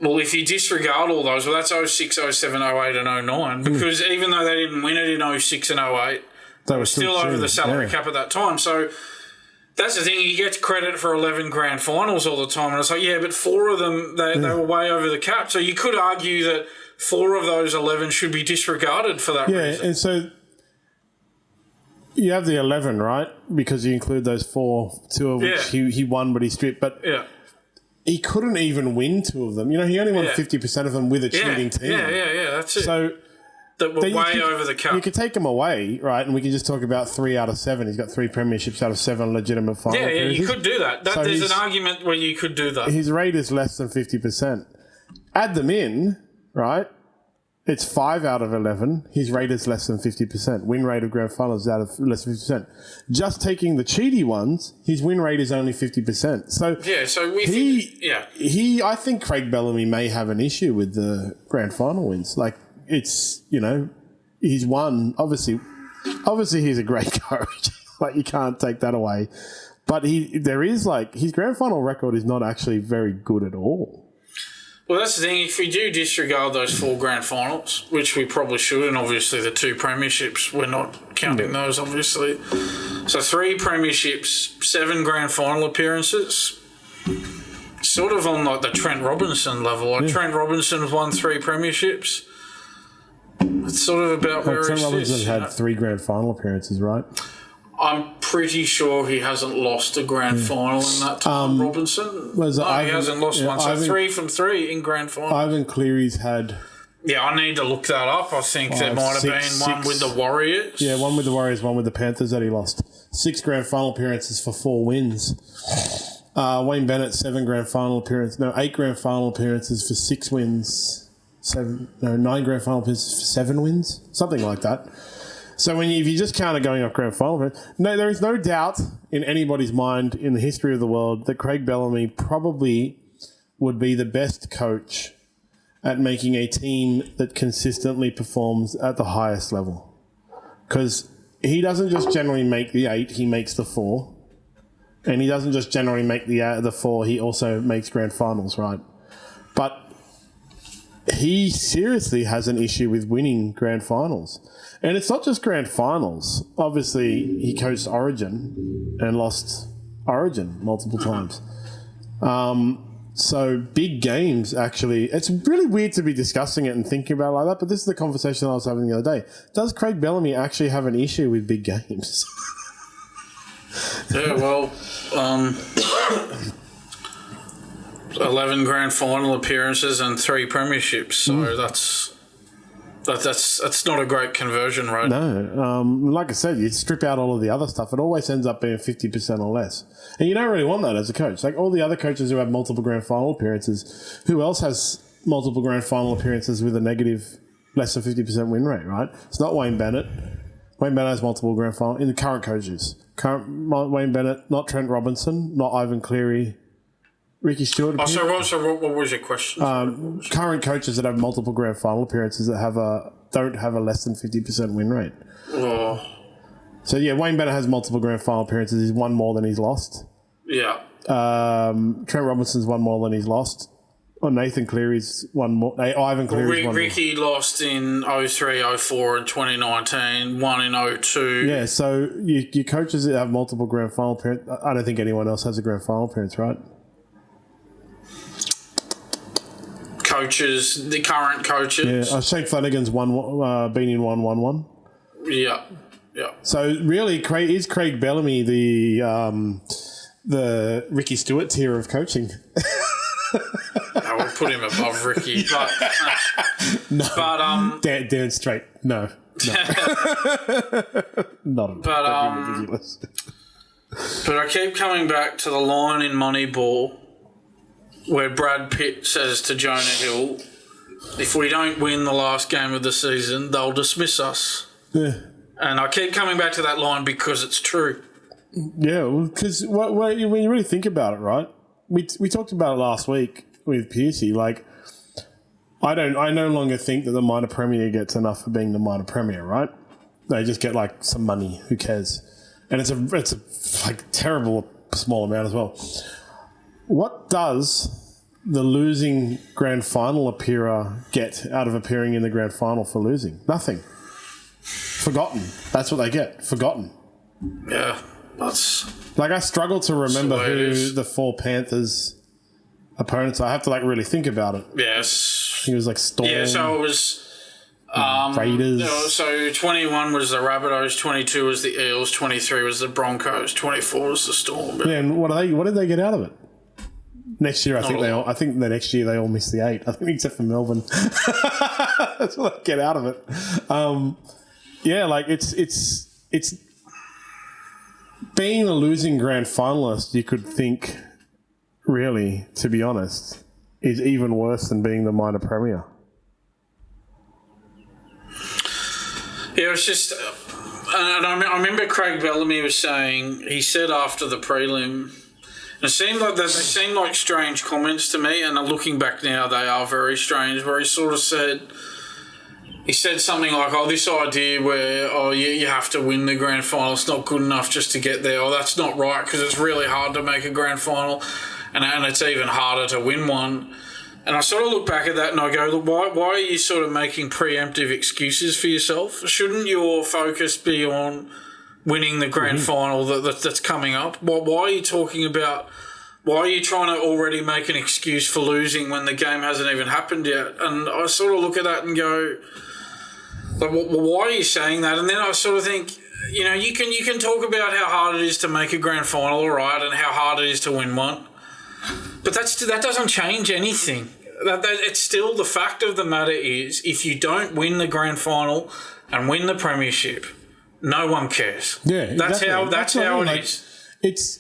well, if you disregard all those, well, that's 06, 07, 08 and 09, because even though they didn't win it in 06 and 08, they were still over the salary cap at that time. So that's the thing, you get credit for 11 grand finals all the time, and it's like, but 4 of them, they were way over the cap. So you could argue that 4 of those 11 should be disregarded for that reason. And so you have the 11, right? Because you include those 4, 2 of which he won, but he stripped. But he couldn't even win 2 of them. He only won 50% of them with a cheating team. Yeah, that's it. So that were way over the cap. You could take him away, right? And we can just talk about 3 out of 7. He's got 3 premierships out of 7 legitimate final appearances. You could do that. So there's an argument where you could do that. His rate is less than 50%. Add them in, right? It's 5 out of 11. His rate is less than 50%. Win rate of grand finals is out of less than 50%. Just taking the cheaty ones, his win rate is only 50%. So I think Craig Bellamy may have an issue with the grand final wins. It's, he's won. Obviously he's a great coach. You can't take that away. But his grand final record is not actually very good at all. Well, that's the thing. If we do disregard those 4 grand finals, which we probably should, and obviously the 2 premierships, we're not counting those, obviously. So 3 premierships, 7 grand final appearances, sort of on the Trent Robinson level. Trent Robinson's won 3 premierships. It's sort of about where Trent Robinson had 3 grand final appearances, right? I'm pretty sure he hasn't lost a grand final in that time, Robinson. He hasn't lost one. So 3 from 3 in grand final. Ivan Cleary's had... Yeah, I need to look that up. I think there might have been one with the Warriors. Yeah, one with the Warriors, one with the Panthers that he lost. 6 grand final appearances for 4 wins. Wayne Bennett, 7 grand final appearances. No, 8 grand final appearances for 6 wins. 9 grand final appearances for 7 wins. Something like that. So if you just count it going off grand final, there is no doubt in anybody's mind in the history of the world that Craig Bellamy probably would be the best coach at making a team that consistently performs at the highest level. Because he doesn't just generally make the 8, he makes the 4. And he doesn't just generally make the 4, he also makes grand finals, right? But he seriously has an issue with winning grand finals. And it's not just grand finals. Obviously, he coached Origin and lost Origin multiple times. So big games, actually. It's really weird to be discussing it and thinking about it like that, but this is the conversation I was having the other day. Does Craig Bellamy actually have an issue with big games? Yeah, well, 11 grand final appearances and 3 premierships, so that's not a great conversion rate. No, like I said, you strip out all of the other stuff, it always ends up being 50% or less. And you don't really want that as a coach. All the other coaches who have multiple grand final appearances, who else has multiple grand final appearances with a negative less than 50% win rate, right? It's not Wayne Bennett. Wayne Bennett has multiple grand final in the current coaches. Wayne Bennett, not Trent Robinson, not Ivan Cleary, Ricky Stuart. So what was your question? Current coaches that have multiple grand final appearances that don't have a less than 50% win rate. Oh. So yeah, Wayne Bennett has multiple grand final appearances. He's won more than he's lost. Yeah. Trent Robinson's won more than he's lost. Nathan Cleary's one more. Ivan Cleary's one more. Riki lost in 03, 04 and 2019, one in 02. Yeah, so your coaches that have multiple grand final appearances. I don't think anyone else has a grand final appearance, right? Coaches, the current coaches. Yeah, Shane Flanagan's been in 1-1-1. Yeah. So really, is Craig Bellamy the Ricky Stuart tier of coaching? I would put him above Riki, but no. But down straight. No. Not at all. Ridiculous. But I keep coming back to the line in Moneyball where Brad Pitt says to Jonah Hill, "If we don't win the last game of the season, they'll dismiss us." Yeah. And I keep coming back to that line because it's true. Yeah, because when you really think about it, right? We talked about it last week with Piercy. Like, I no longer think that the minor premier gets enough for being the minor premier, right? They just get like some money. Who cares? And it's a like terrible small amount as well. What does the losing grand final appearer get out of appearing in the grand final for losing? Nothing. Forgotten. That's what they get. Forgotten. Yeah, that's... Like, I struggle to remember who the 4 Panthers opponents are. I have to, like, really think about it. Yes. I think it was, like, Storm. Yeah, so it was... Raiders. So 21 was the Rabbitohs, 22 was the Eels, 23 was the Broncos, 24 was the Storm. Yeah, and what did they get out of it? Next year, I think the next year they all missed the 8. I think except for Melbourne. That's what they get out of it. Yeah, like it's being a losing grand finalist. You could think, really, to be honest, is even worse than being the minor premier. Yeah, it's just, and I remember Craig Bellamy was saying, he said after the prelim, and it seemed like they seemed like strange comments to me, and looking back now, they are very strange. Where he sort of said. He said something like, this idea where, you have to win the grand final. It's not good enough just to get there. That's not right because it's really hard to make a grand final and it's even harder to win one. And I sort of look back at that and I go, why are you sort of making preemptive excuses for yourself? Shouldn't your focus be on winning the grand final that's coming up? Why are you talking about... Why are you trying to already make an excuse for losing when the game hasn't even happened yet? And I sort of look at that and go... Like, why are you saying that? And then I sort of think, you can talk about how hard it is to make a grand final, all right, and how hard it is to win one. But that doesn't change anything. It's still the fact of the matter is, if you don't win the grand final and win the premiership, no one cares. Yeah, exactly. That's how it is. It's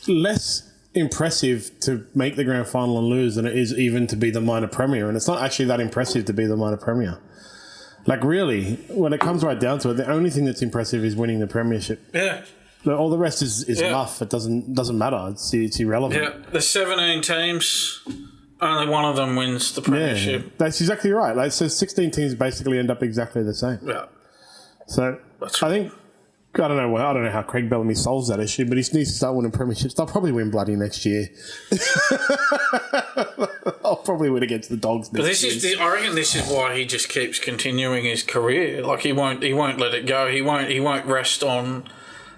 less impressive to make the grand final and lose than it is even to be the minor premier, and it's not actually that impressive to be the minor premier. Like, really, when it comes right down to it, the only thing that's impressive is winning the premiership. Yeah. All the rest is fluff. It doesn't matter. It's irrelevant. Yeah, there's 17 teams. Only one of them wins the premiership. Yeah, that's exactly right. Like, so 16 teams basically end up exactly the same. Yeah. So I think... I don't know how Craig Bellamy solves that issue, but he needs to start winning premierships. They'll probably win bloody next year. I'll probably win against the Dogs next year. I reckon this is why he just keeps continuing his career. Like, he won't let it go. He won't rest on.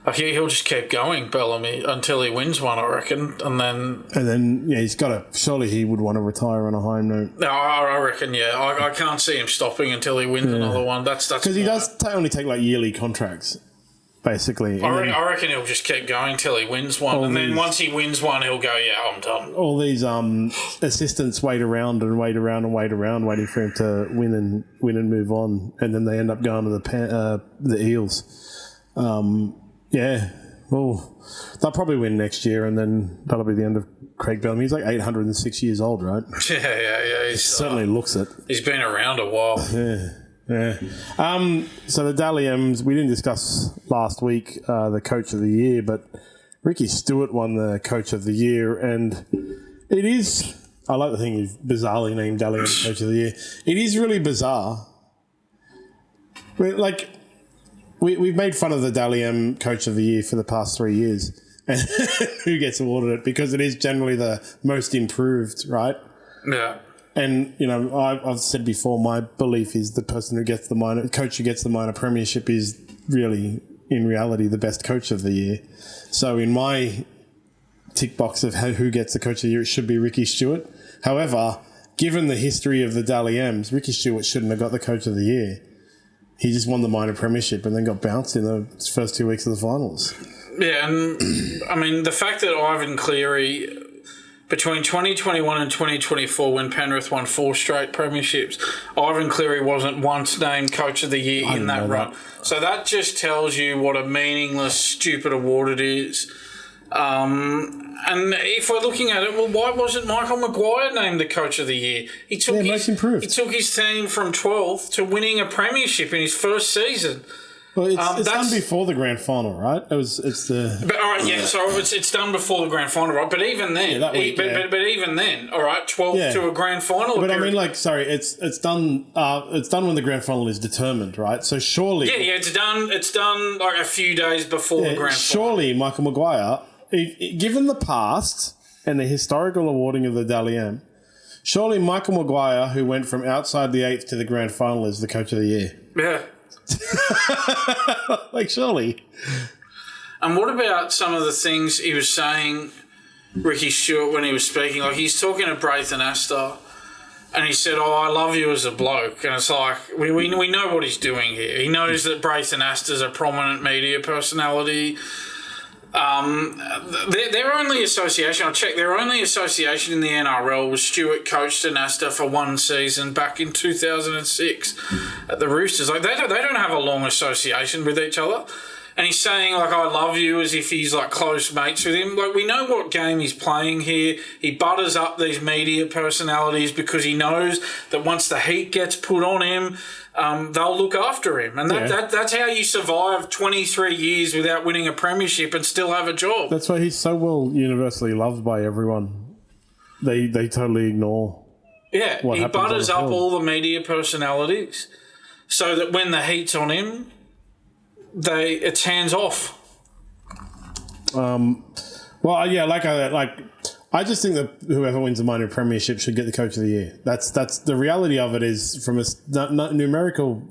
Like, he'll just keep going, Bellamy, until he wins one, I reckon, and then he's got to. Surely he would want to retire on a high note. No, I reckon. Yeah, I can't see him stopping until he wins another one. That's because he does only take like yearly contracts. Basically. I reckon he'll just keep going till he wins one. And then once he wins one, he'll go, I'm done. All these assistants wait around, waiting for him to win and move on. And then they end up going to the Eels. Well, they'll probably win next year, and then that'll be the end of Craig Bellamy. He's like 806 years old, right? Yeah. He certainly looks it. He's been around a while. Yeah. So the Dally M's, we didn't discuss last week the Coach of the Year, but Ricky Stuart won the Coach of the Year, and it is, I like the thing he's bizarrely named Dally M Coach of the Year. It is really bizarre. We've made fun of the Dally M Coach of the Year for the past 3 years, and who gets awarded it, because it is generally the most improved, right? Yeah. And, I've said before, my belief is the person who gets coach who gets the minor premiership is really, in reality, the best coach of the year. So in my tick box of who gets the coach of the year, it should be Ricky Stuart. However, given the history of the Dally M's, Ricky Stuart shouldn't have got the coach of the year. He just won the minor premiership and then got bounced in the first 2 weeks of the finals. Yeah, and I mean, the fact that Ivan Cleary, between 2021 and 2024, when Penrith won 4 straight premierships, Ivan Cleary wasn't once named Coach of the Year in that run. So that just tells you what a meaningless, stupid award it is. And if we're looking at it, well, why wasn't Michael Maguire named the Coach of the Year? He took his team from 12th to winning a premiership in his first season. Well, it's done before the grand final, right? But all right, yeah. So it's done before the grand final, right? But even then, but even then, all right, 12th to a grand final. But I mean, it's done. It's done when the grand final is determined, right? So surely, yeah, it's done. It's done like a few days before the grand final. Surely, Michael Maguire, given the past and the historical awarding of the Dally M, surely Michael Maguire, who went from outside the 8th to the grand final, is the Coach of the Year. Yeah. Surely. And what about some of the things he was saying, Ricky Stuart, when he was speaking? Like, he's talking to Braithen Astor, and he said, "Oh, I love you as a bloke." And it's like, we know what he's doing here. He knows that Braithen Astor's a prominent media personality. Their only association, I checked, their only association in the NRL was Stuart coached Astor for 1 season back in 2006 at the Roosters. Like, they don't have a long association with each other. And he's saying, like, "I love you," as if he's, like, close mates with him. Like, we know what game he's playing here. He butters up these media personalities because he knows that once the heat gets put on him, they'll look after him. And that's how you survive 23 years without winning a premiership and still have a job. That's why he's so well universally loved by everyone. They totally ignore. Yeah, he butters up all the media personalities so that when the heat's on him, it's hands off. I just think that whoever wins the minor premiership should get the Coach of the Year. That's the reality of it. Is from a numerical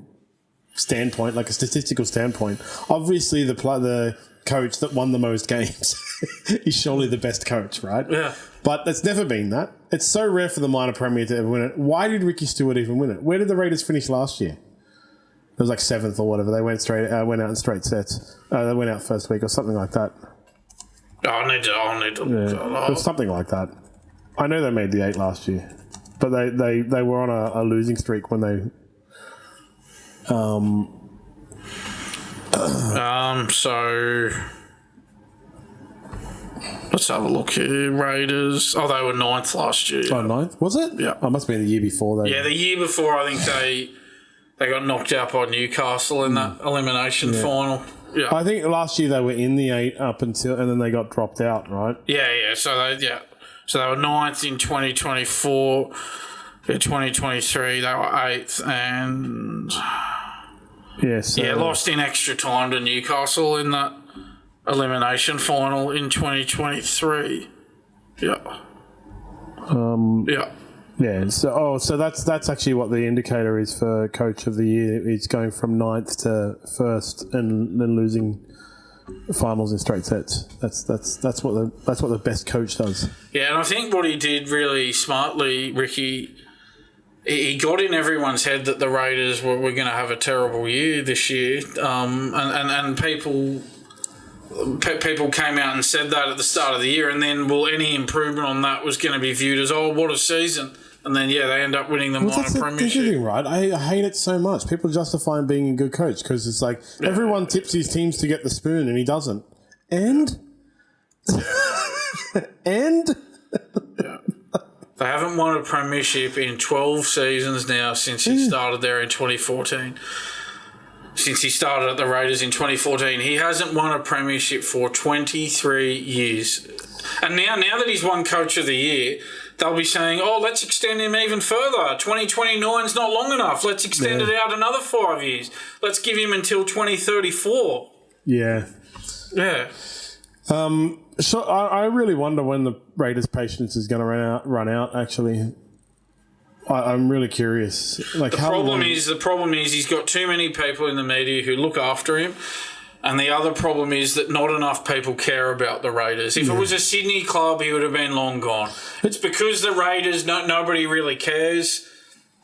standpoint, like a statistical standpoint. Obviously, the coach that won the most games is surely the best coach, right? Yeah. But it's never been that. It's so rare for the minor premier to ever win it. Why did Ricky Stuart even win it? Where did the Raiders finish last year? It was like 7th or whatever. They went out in straight sets. They went out first week or something like that. I need to. Yeah, it was something like that. I know they made the 8 last year, but they were on a losing streak when they. So let's have a look here. Raiders. Oh, they were 9th last year. Oh, 9th? Was it? Yeah. Oh, it must have been the year before. Yeah, the year before, I think they got knocked out by Newcastle in that elimination final. Yeah. I think last year they were in the 8 up until, and then they got dropped out, right? Yeah. So they were 9th in 2024. Yeah, 2023 they were 8th, and lost in extra time to Newcastle in that elimination final in 2023. Yeah. Yeah, so that's actually what the indicator is for Coach of the Year. It's going from 9th to 1st and then losing finals in straight sets. That's what the best coach does. Yeah, and I think what he did really smartly, Ricky, he got in everyone's head that the Raiders were going to have a terrible year this year, and people came out and said that at the start of the year, and then any improvement on that was going to be viewed as, oh, what a season. And then, they end up winning the minor premiership. Thing, right? I hate it so much. People justify being a good coach because it's like everyone tips his teams to get the spoon and he doesn't. And? They haven't won a premiership in 12 seasons now since he started there in 2014. Since he started at the Raiders in 2014. He hasn't won a premiership for 23 years. And now that he's won Coach of the Year, they'll be saying, oh, let's extend him even further. 2029's not long enough. Let's extend it out another 5 years. Let's give him until 2034. Yeah. Yeah. So I really wonder when the Raiders' patience is going to run out, actually. I'm really curious. Like, the problem is he's got too many people in the media who look after him. And the other problem is that not enough people care about the Raiders. If it was a Sydney club, he would have been long gone. It's because the Raiders, nobody really cares.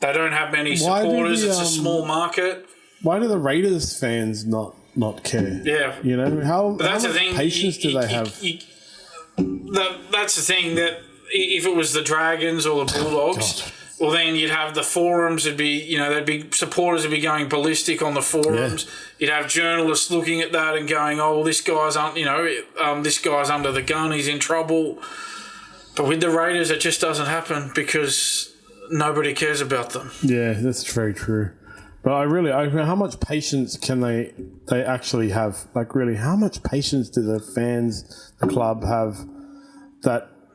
They don't have many supporters. It's a small market. Why do the Raiders fans not care? Yeah. You know, how much patience do they have? That's the thing, that if it was the Dragons or the Bulldogs... Well, then you'd have the forums. There'd be supporters would be going ballistic on the forums. Yeah. You'd have journalists looking at that and going, "Oh, well, this guy's this guy's under the gun. He's in trouble." But with the Raiders, it just doesn't happen because nobody cares about them. Yeah, that's very true. But how much patience can they actually have? Like, really, how much patience do the fans, the club, have?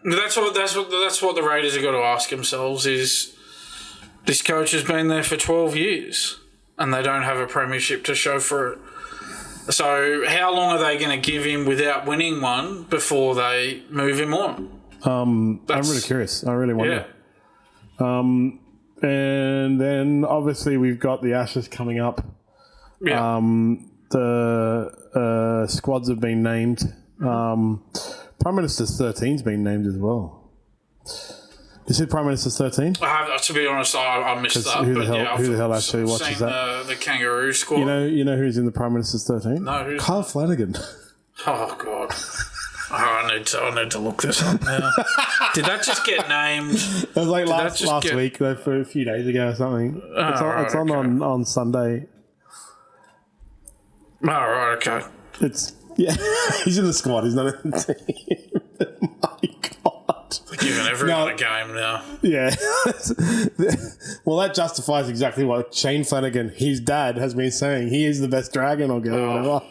That's what the Raiders have got to ask themselves is, this coach has been there for 12 years and they don't have a premiership to show for it. So how long are they going to give him without winning one before they move him on? I'm really curious. I really wonder. Yeah. And then obviously we've got the Ashes coming up. Yeah. The squads have been named. Prime Minister's 13's been named as well. You said Prime Minister's 13? To be honest, I missed that. Who the hell actually watches that? The Kangaroo squad. You know who's in the Prime Minister's 13? No, who's Kyle Flanagan. Oh, God. I need to look this up now. Did that just get named? It was like last week, for a few days ago or something. It's on Sunday. Oh, right, okay. Yeah, he's in the squad. He's not in the team. My God. They're giving everyone a game now. Yeah. Well, that justifies exactly what Shane Flanagan, his dad, has been saying. He is the best Dragon or girl,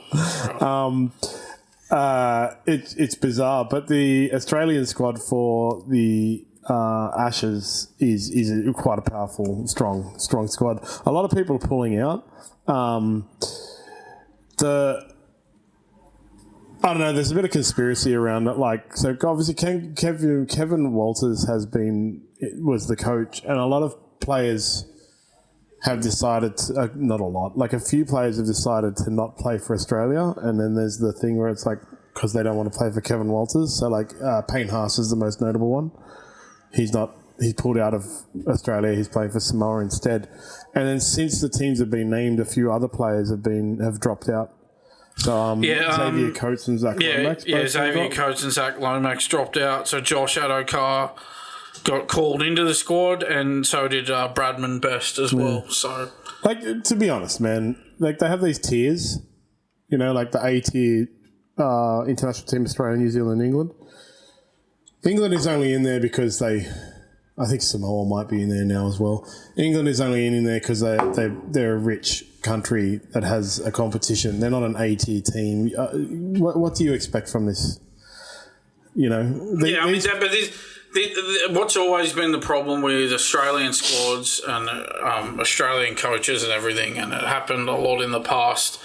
whatever. It's bizarre, but the Australian squad for the Ashes is quite a powerful, strong squad. A lot of people are pulling out. I don't know, there's a bit of conspiracy around it. Like, so obviously Kevin Walters was the coach, and a lot of players have decided, not a lot, like a few players have decided to not play for Australia, and then there's the thing where it's like, because they don't want to play for Kevin Walters. So like Payne Haas is the most notable one. He's pulled out of Australia, he's playing for Samoa instead. And then since the teams have been named, a few other players have dropped out. So Xavier Coates and Zach Lomax. Xavier Coates and Zach Lomax dropped out. So Josh Adokar got called into the squad, and so did Bradman Best as well. So, like, to be honest, man, like they have these tiers, like the A tier, international team, Australia, New Zealand, England. England is only in there because I think Samoa might be in there now as well. England is only in there because they're a rich country that has a competition. They're not an A-tier team. What do you expect from this? What's always been the problem with Australian squads and Australian coaches and everything, and it happened a lot in the past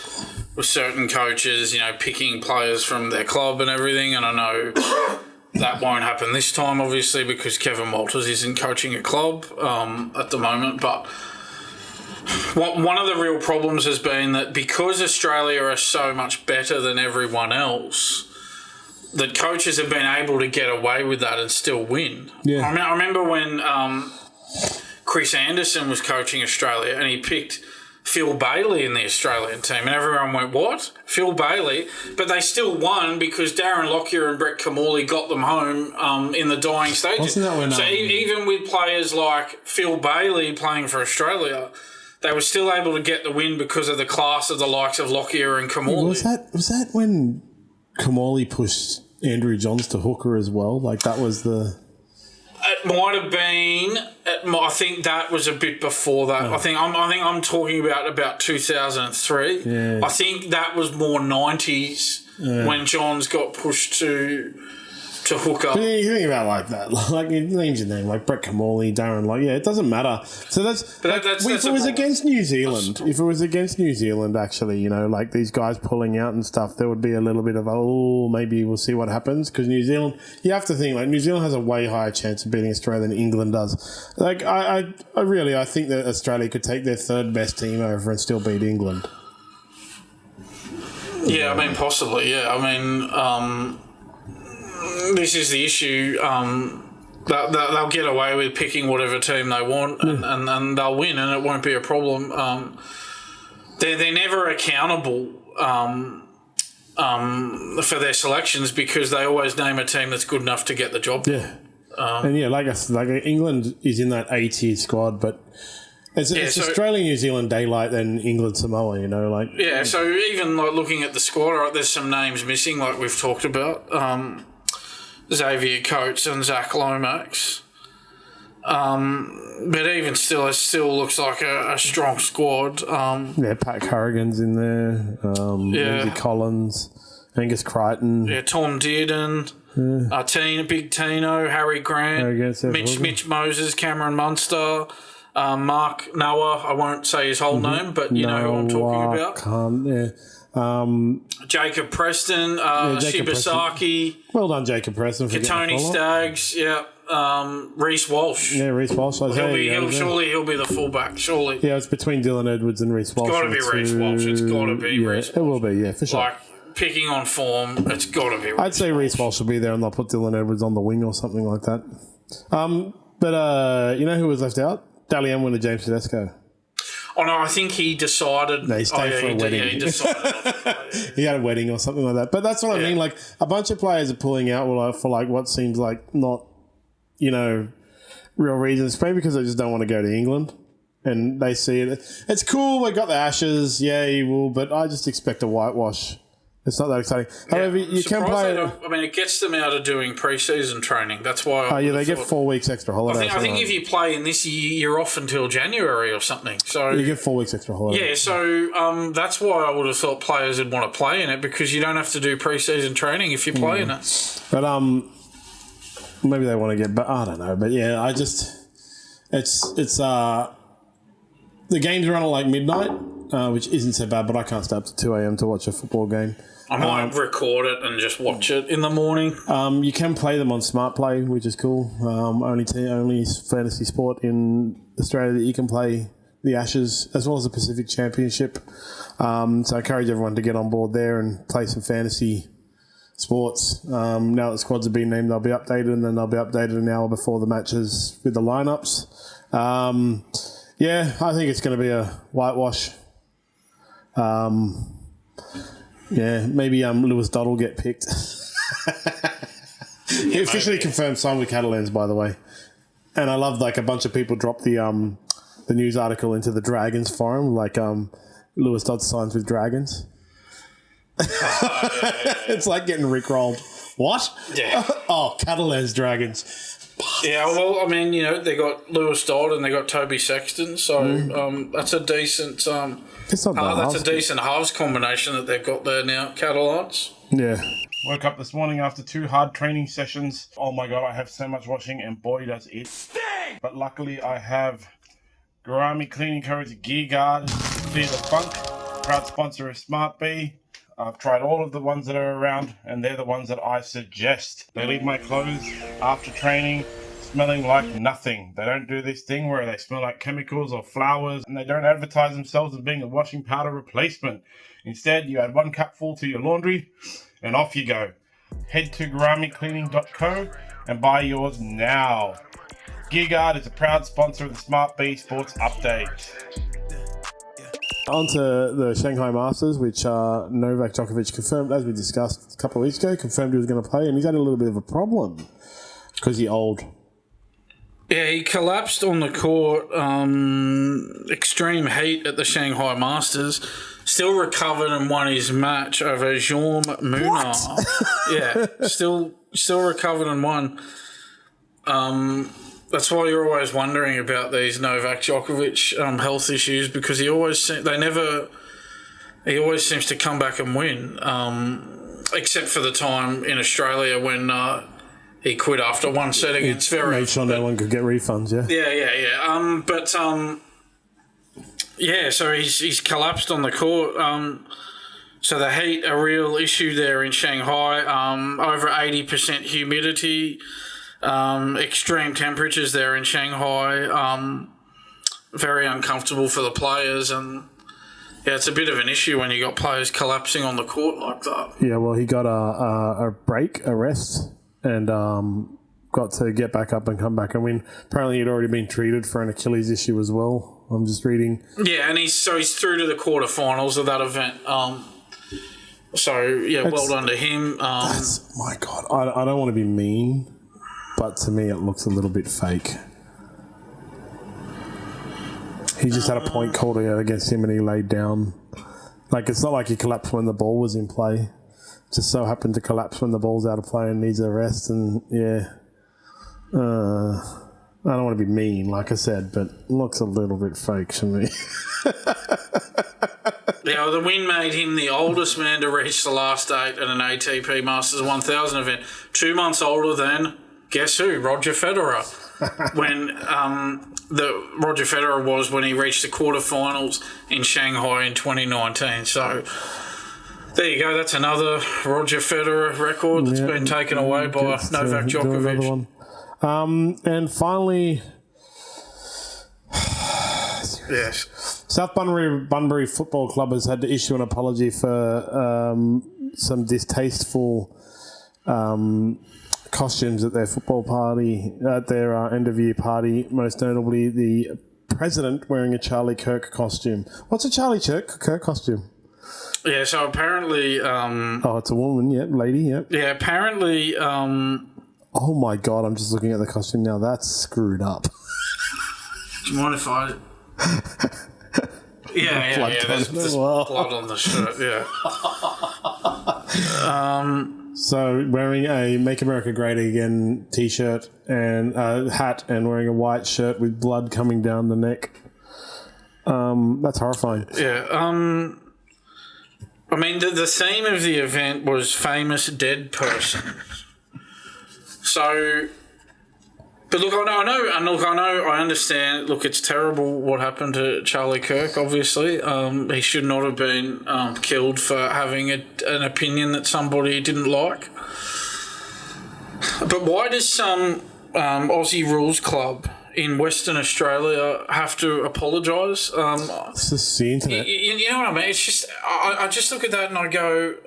with certain coaches, picking players from their club and everything, and I know that won't happen this time, obviously, because Kevin Walters isn't coaching a club at the moment. But one of the real problems has been that because Australia are so much better than everyone else, that coaches have been able to get away with that and still win. Yeah. I remember when Chris Anderson was coaching Australia and he picked Phil Bailey in the Australian team, and everyone went, "What? Phil Bailey?" But they still won because Darren Lockyer and Brett Camorley got them home in the dying stages. So even with players like Phil Bailey playing for Australia, they were still able to get the win because of the class of the likes of Lockyer and Camorley. Was that when Camorley pushed Andrew Johns to hooker as well? Like, that was the... It might have been. I think that was a bit before that. I think I'm talking about 2003. Yeah. I think that was more 90s when Johns got pushed to to hook up. But you think about like that, like it names your name, like Brett Camorley, Darren, like it doesn't matter. So that's if it was against New Zealand, actually, like these guys pulling out and stuff, there would be a little bit of maybe we'll see what happens, because New Zealand, you have to think like New Zealand has a way higher chance of beating Australia than England does. Like I think that Australia could take their third best team over and still beat England. Yeah, I mean possibly. Yeah, I mean. This is the issue. They'll get away with picking whatever team they want, and they'll win, and it won't be a problem. They're never accountable for their selections, because they always name a team that's good enough to get the job. Yeah, like England is in that A-tier squad, but it's Australia, New Zealand daylight, then England, Samoa. So even like looking at the squad, right, there's some names missing, like we've talked about. Xavier Coates and Zach Lomax. But even still, it still looks like a strong squad. Pat Corrigan's in there. Lindsay Collins, Angus Crichton. Yeah, Tom Dearden. Big Tino, Harry Grant, Mitch Moses, Cameron Munster, Mark Noah. I won't say his whole name, but you know who I'm talking about. Jacob Preston, Shibasaki. Well done, Jacob Preston. Tony Staggs, Reece Walsh. Yeah, Reece Walsh. Surely he'll be the fullback, surely. Yeah, it's between Dylan Edwards and Reece Walsh. It's got to be Reece Walsh. It's got to be Reece Walsh. It will be, for sure. Like, picking on form, it's got to be Reece I'd say Reece Walsh will be there, and they'll put Dylan Edwards on the wing or something like that. But you know who was left out? Dally M winner James Tedesco. Oh, no, I think he decided... No, he stayed for a wedding. Yeah, he decided. He had a wedding or something like that. But that's what I mean. Like, a bunch of players are pulling out for like what seems like not, real reasons. Maybe because they just don't want to go to England. And they see it. It's cool. We got the Ashes. Yeah, he will. But I just expect a whitewash. It's not that exciting. However, you can play... it gets them out of doing pre-season training. That's why... they get 4 weeks extra holiday. I think if you play in this year, you're off until January or something. So you get 4 weeks extra holiday. Yeah, so that's why I would have thought players would want to play in it, because you don't have to do pre-season training if you play in it. But maybe they want to get... But I don't know. But yeah, I just... It's the games run at like midnight, which isn't so bad, but I can't stay up to 2 a.m. to watch a football game. I might record it and just watch it in the morning. You can play them on SmartPlay, which is cool. Only fantasy sport in Australia that you can play the Ashes as well as the Pacific Championship. So I encourage everyone to get on board there and play some fantasy sports. Now that squads have been named, they'll be updated, and then they'll be updated an hour before the matches with the lineups. I think it's going to be a whitewash. Maybe Lewis Dodd will get picked. He officially confirmed sign with Catalans, by the way. And I love like a bunch of people dropped the news article into the Dragons forum, like Lewis Dodd signs with Dragons. It's like getting rickrolled. What? Yeah. Catalans Dragons. Yeah, well, I mean, they got Lewis Dodd and they got Toby Sexton, so that's a decent. That's a decent halves combination that they've got there now, Catalans. Yeah. Woke up this morning after 2 hard training sessions. Oh my god, I have so much washing, and boy does it sting! But luckily, I have Gurami Cleaning Codes Gear Guard, Clear the Funk, proud sponsor of SmartB. I've tried all of the ones that are around, and they're the ones that I suggest. They leave my clothes after training smelling like nothing. They don't do this thing where they smell like chemicals or flowers, and they don't advertise themselves as being a washing powder replacement. Instead, you add 1 cupful to your laundry, and off you go. Head to GuramiCleaning.co and buy yours now. Gearguard is a proud sponsor of the SmartB Sports Update. On to the Shanghai Masters, which Novak Djokovic confirmed, as we discussed a couple of weeks ago, confirmed he was going to play, and he's had a little bit of a problem because he's old. Yeah, he collapsed on the court, extreme heat at the Shanghai Masters, still recovered and won his match over Jean Munar. Yeah, still recovered and won. That's why you're always wondering about these Novak Djokovic health issues, because he always seems to come back and win, except for the time in Australia when he quit after one set against Zverev. Made sure no one could get refunds, yeah? So he's collapsed on the court. So the heat, a real issue there in Shanghai. Over 80% humidity, extreme temperatures there in Shanghai. Very uncomfortable for the players, and it's a bit of an issue when you got players collapsing on the court like that. Yeah, well, he got a rest, and got to get back up and come back and win. Apparently, he'd already been treated for an Achilles issue as well. I'm just reading. Yeah, and he's through to the quarterfinals of that event. Well done to him. My God, I don't want to be mean, but to me it looks a little bit fake. He just had a point called out against him and he laid down. Like, it's not like he collapsed when the ball was in play. Just so happened to collapse when the ball's out of play and needs a rest. And, I don't want to be mean, like I said, but it looks a little bit fake to me. Yeah, the win made him the oldest man to reach the last 8 at an ATP Masters 1000 event. 2 months older than, guess who? Roger Federer. When the Roger Federer was when he reached the quarterfinals in Shanghai in 2019. So there you go. That's another Roger Federer record that's been taken away by Novak Djokovic. And finally, yes, South Bunbury Football Club has had to issue an apology for some distasteful costumes at their football party, at their end of year party, most notably the president wearing a Charlie Kirk costume. What's a Charlie Kirk costume? Yeah, so apparently... it's a woman, lady, yep. Yeah, apparently... Oh my God, I'm just looking at the costume now. That's screwed up. Do you mind if I... There's blood on the shirt, So wearing a Make America Great Again t-shirt and a hat and wearing a white shirt with blood coming down the neck. That's horrifying. Yeah. I mean, the theme of the event was famous dead persons. So, but look, I understand. Look, it's terrible what happened to Charlie Kirk. Obviously, he should not have been killed for having an opinion that somebody didn't like. But why does some Aussie rules club in Western Australia have to apologise? It's just the internet. You know what I mean? It's just I just look at that and I go,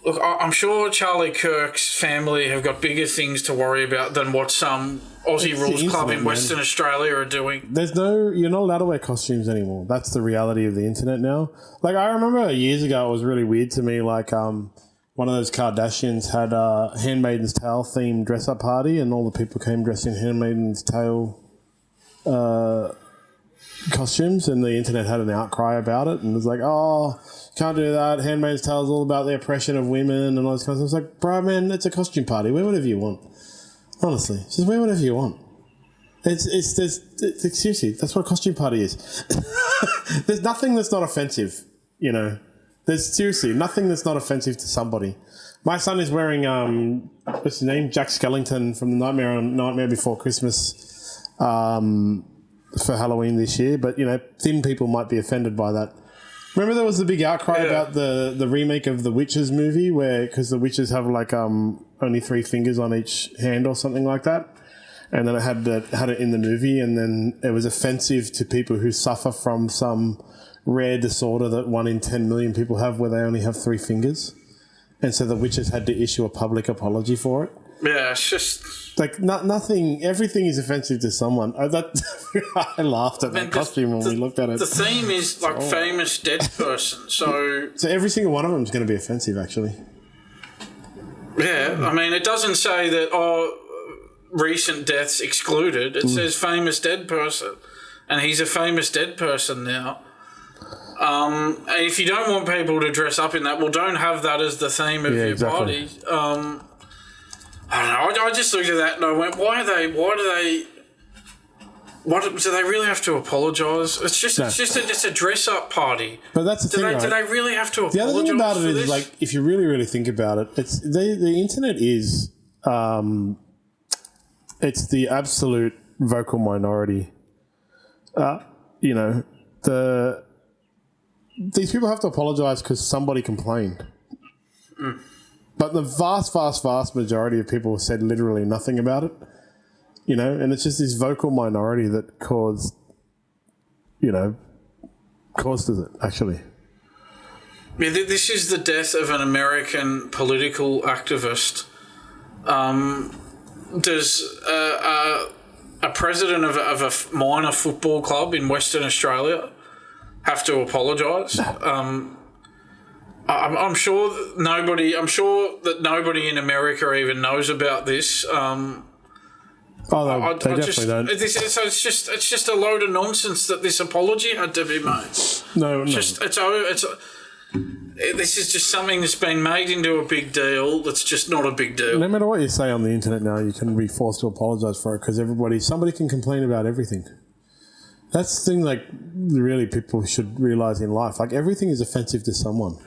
look, I'm sure Charlie Kirk's family have got bigger things to worry about than what some Aussie rules club in Western Australia are doing. You're not allowed to wear costumes anymore. That's the reality of the internet now. Like, I remember years ago, it was really weird to me, like, one of those Kardashians had a Handmaid's Tale themed dress up party and all the people came dressed in Handmaid's Tale costumes, and the internet had an outcry about it and was like, oh, can't do that. Handmaid's Tale is all about the oppression of women and all this kind of stuff. It's like, bro, man, it's a costume party. Wear whatever you want. Honestly, just wear whatever you want. Seriously, that's what a costume party is. There's nothing that's not offensive, you know. There's seriously nothing that's not offensive to somebody. My son is wearing, what's his name? Jack Skellington from the Nightmare Before Christmas for Halloween this year. But, you know, thin people might be offended by that. Remember there was the big outcry about the remake of the Witches movie because the witches have like only 3 fingers on each hand or something like that. And then it had it in the movie, and then it was offensive to people who suffer from some rare disorder that 1 in 10 million people have where they only have 3 fingers. And so the witches had to issue a public apology for it. Yeah, it's just... Like, nothing... Everything is offensive to someone. I laughed at that costume when we looked at it. The theme is, like, famous dead person, so... So every single one of them is going to be offensive, actually. Yeah, I mean, it doesn't say that, recent deaths excluded. It says famous dead person. And he's a famous dead person now. If you don't want people to dress up in that, well, don't have that as the theme of your party. I don't know. I just looked at that and I went, why do they really have to apologise? It's just a dress up party. But that's the thing, right? Do they really have to apologise? The other thing about it is, like, if you really, really think about it, it's the internet is it's the absolute vocal minority. You know, these people have to apologise because somebody complained. But the vast, vast, vast majority of people said literally nothing about it. You know, and it's just this vocal minority that causes it, actually. Yeah, this is the death of an American political activist. Does a president of a minor football club in Western Australia have to apologise? I'm sure that nobody in America even knows about this. They definitely don't. So it's just a load of nonsense that this apology had to be made. No. This is just something that's been made into a big deal that's just not a big deal. No matter what you say on the internet now, you can be forced to apologise for it because somebody can complain about everything. That's the thing, like, really people should realise in life. Like, everything is offensive to someone.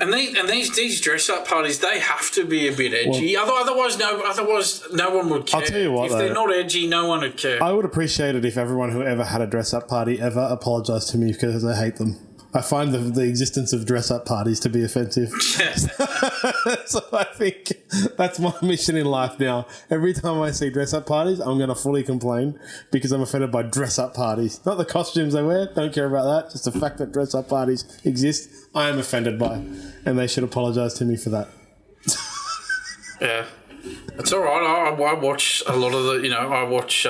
And these dress-up parties, they have to be a bit edgy. Well, otherwise no one would care. I'll tell you what, if they're not edgy, no one would care. I would appreciate it if everyone who ever had a dress-up party ever apologised to me because I hate them. I find the existence of dress-up parties to be offensive. So I think that's my mission in life now. Every time I see dress-up parties, I'm going to fully complain because I'm offended by dress-up parties. Not the costumes they wear, don't care about that. Just the fact that dress-up parties exist, I am offended by. And they should apologise to me for that. Yeah. It's all right. I watch a lot of I watch...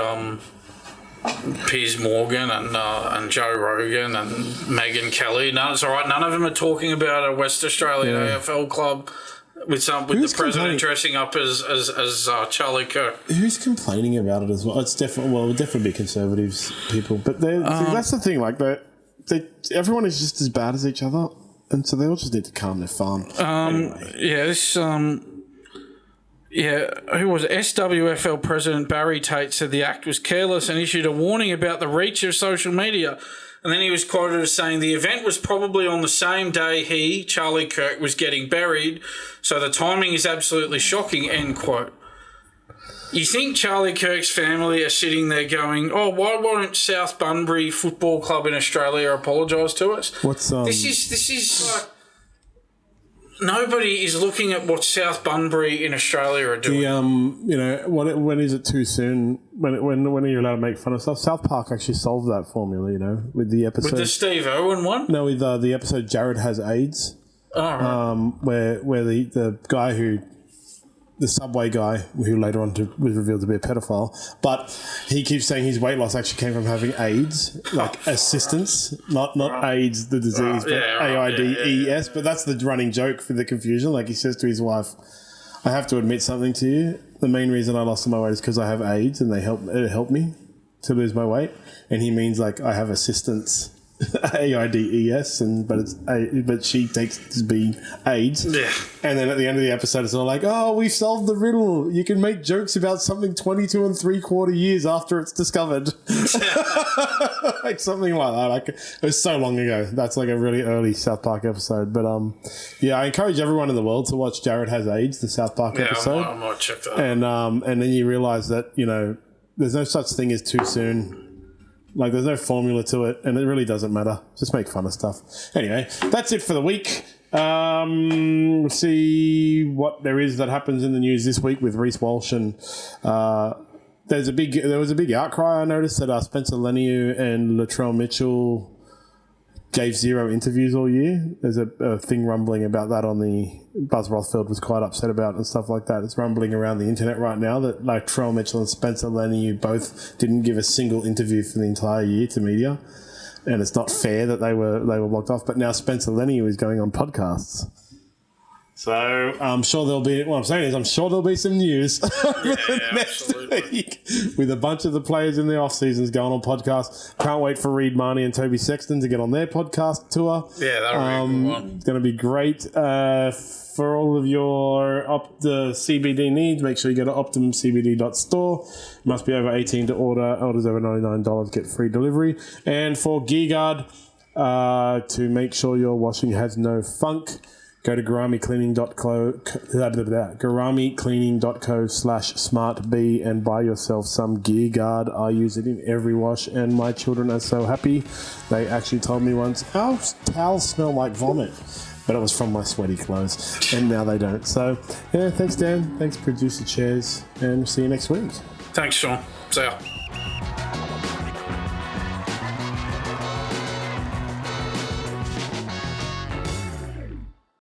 Piers Morgan and Joe Rogan and Megyn Kelly. No, it's all right. None of them are talking about a West Australian AFL club with the president dressing up as Charlie Kirk. Who's complaining about it as well? It would definitely be Conservatives people, but that's the thing. Like everyone is just as bad as each other, and so they all just need to calm their farm. Anyway. Yeah, this. Who was it? SWFL President Barry Tate said the act was careless and issued a warning about the reach of social media. And then he was quoted as saying the event was probably on the same day Charlie Kirk, was getting buried, so the timing is absolutely shocking, end quote. You think Charlie Kirk's family are sitting there going, oh, why won't South Bunbury Football Club in Australia apologise to us? This is like... Nobody is looking at what South Bunbury in Australia are doing. When is it too soon? When are you allowed to make fun of stuff? South Park actually solved that formula, with the episode. With the Steve Irwin one? No, with the episode Jared Has AIDS. Oh, right. Where the guy the Subway guy, who later on was revealed to be a pedophile, but he keeps saying his weight loss actually came from having AIDS, like assistance, not AIDS, the disease, but AIDS. But that's the running joke for the confusion. Like he says to his wife, I have to admit something to you. The main reason I lost my weight is because I have AIDS and it helped me to lose my weight. And he means like I have assistance. AIDS, but she takes it to be AIDS. Yeah. And then at the end of the episode, it's all like, oh, we've solved the riddle. You can make jokes about something 22 3/4 years after it's discovered. Like something like that. Like it was so long ago. That's like a really early South Park episode. But I encourage everyone in the world to watch Jared Has AIDS, the South Park episode. I might check that. And then you realise that there's no such thing as too soon. Like, there's no formula to it, and it really doesn't matter. Just make fun of stuff. Anyway, that's it for the week. We'll see what there is that happens in the news this week with Reece Walsh. And there was a big outcry, I noticed, that Spencer Leniu and Latrell Mitchell gave 0 interviews all year. There's a thing rumbling about that on the... Buzz Rothfield was quite upset about and stuff like that. It's rumbling around the internet right now that Latrell Mitchell and Spencer Leniu both didn't give a single interview for the entire year to media. And it's not fair that they were blocked off. But now Spencer Leniu is going on podcasts. So I'm sure there'll be... What I'm saying is I'm sure there'll be some news next week with a bunch of the players in the off-seasons going on podcasts. Can't wait for Reed Marnie and Toby Sexton to get on their podcast tour. Yeah, that'll be a good one. It's going to be great. For all of your CBD needs, make sure you go to optimumcbd.store. You must be over 18 to order. Orders over $99 get free delivery. And for Gear Guard, to make sure your washing has no funk, Go to garamicleaning.co/smartb and buy yourself some gear guard. I use it in every wash, and my children are so happy. They actually told me once, our towels smell like vomit. But it was from my sweaty clothes, and now they don't. So, yeah, thanks, Dan. Thanks, Producer Chairs, and see you next week. Thanks, Sean. See ya.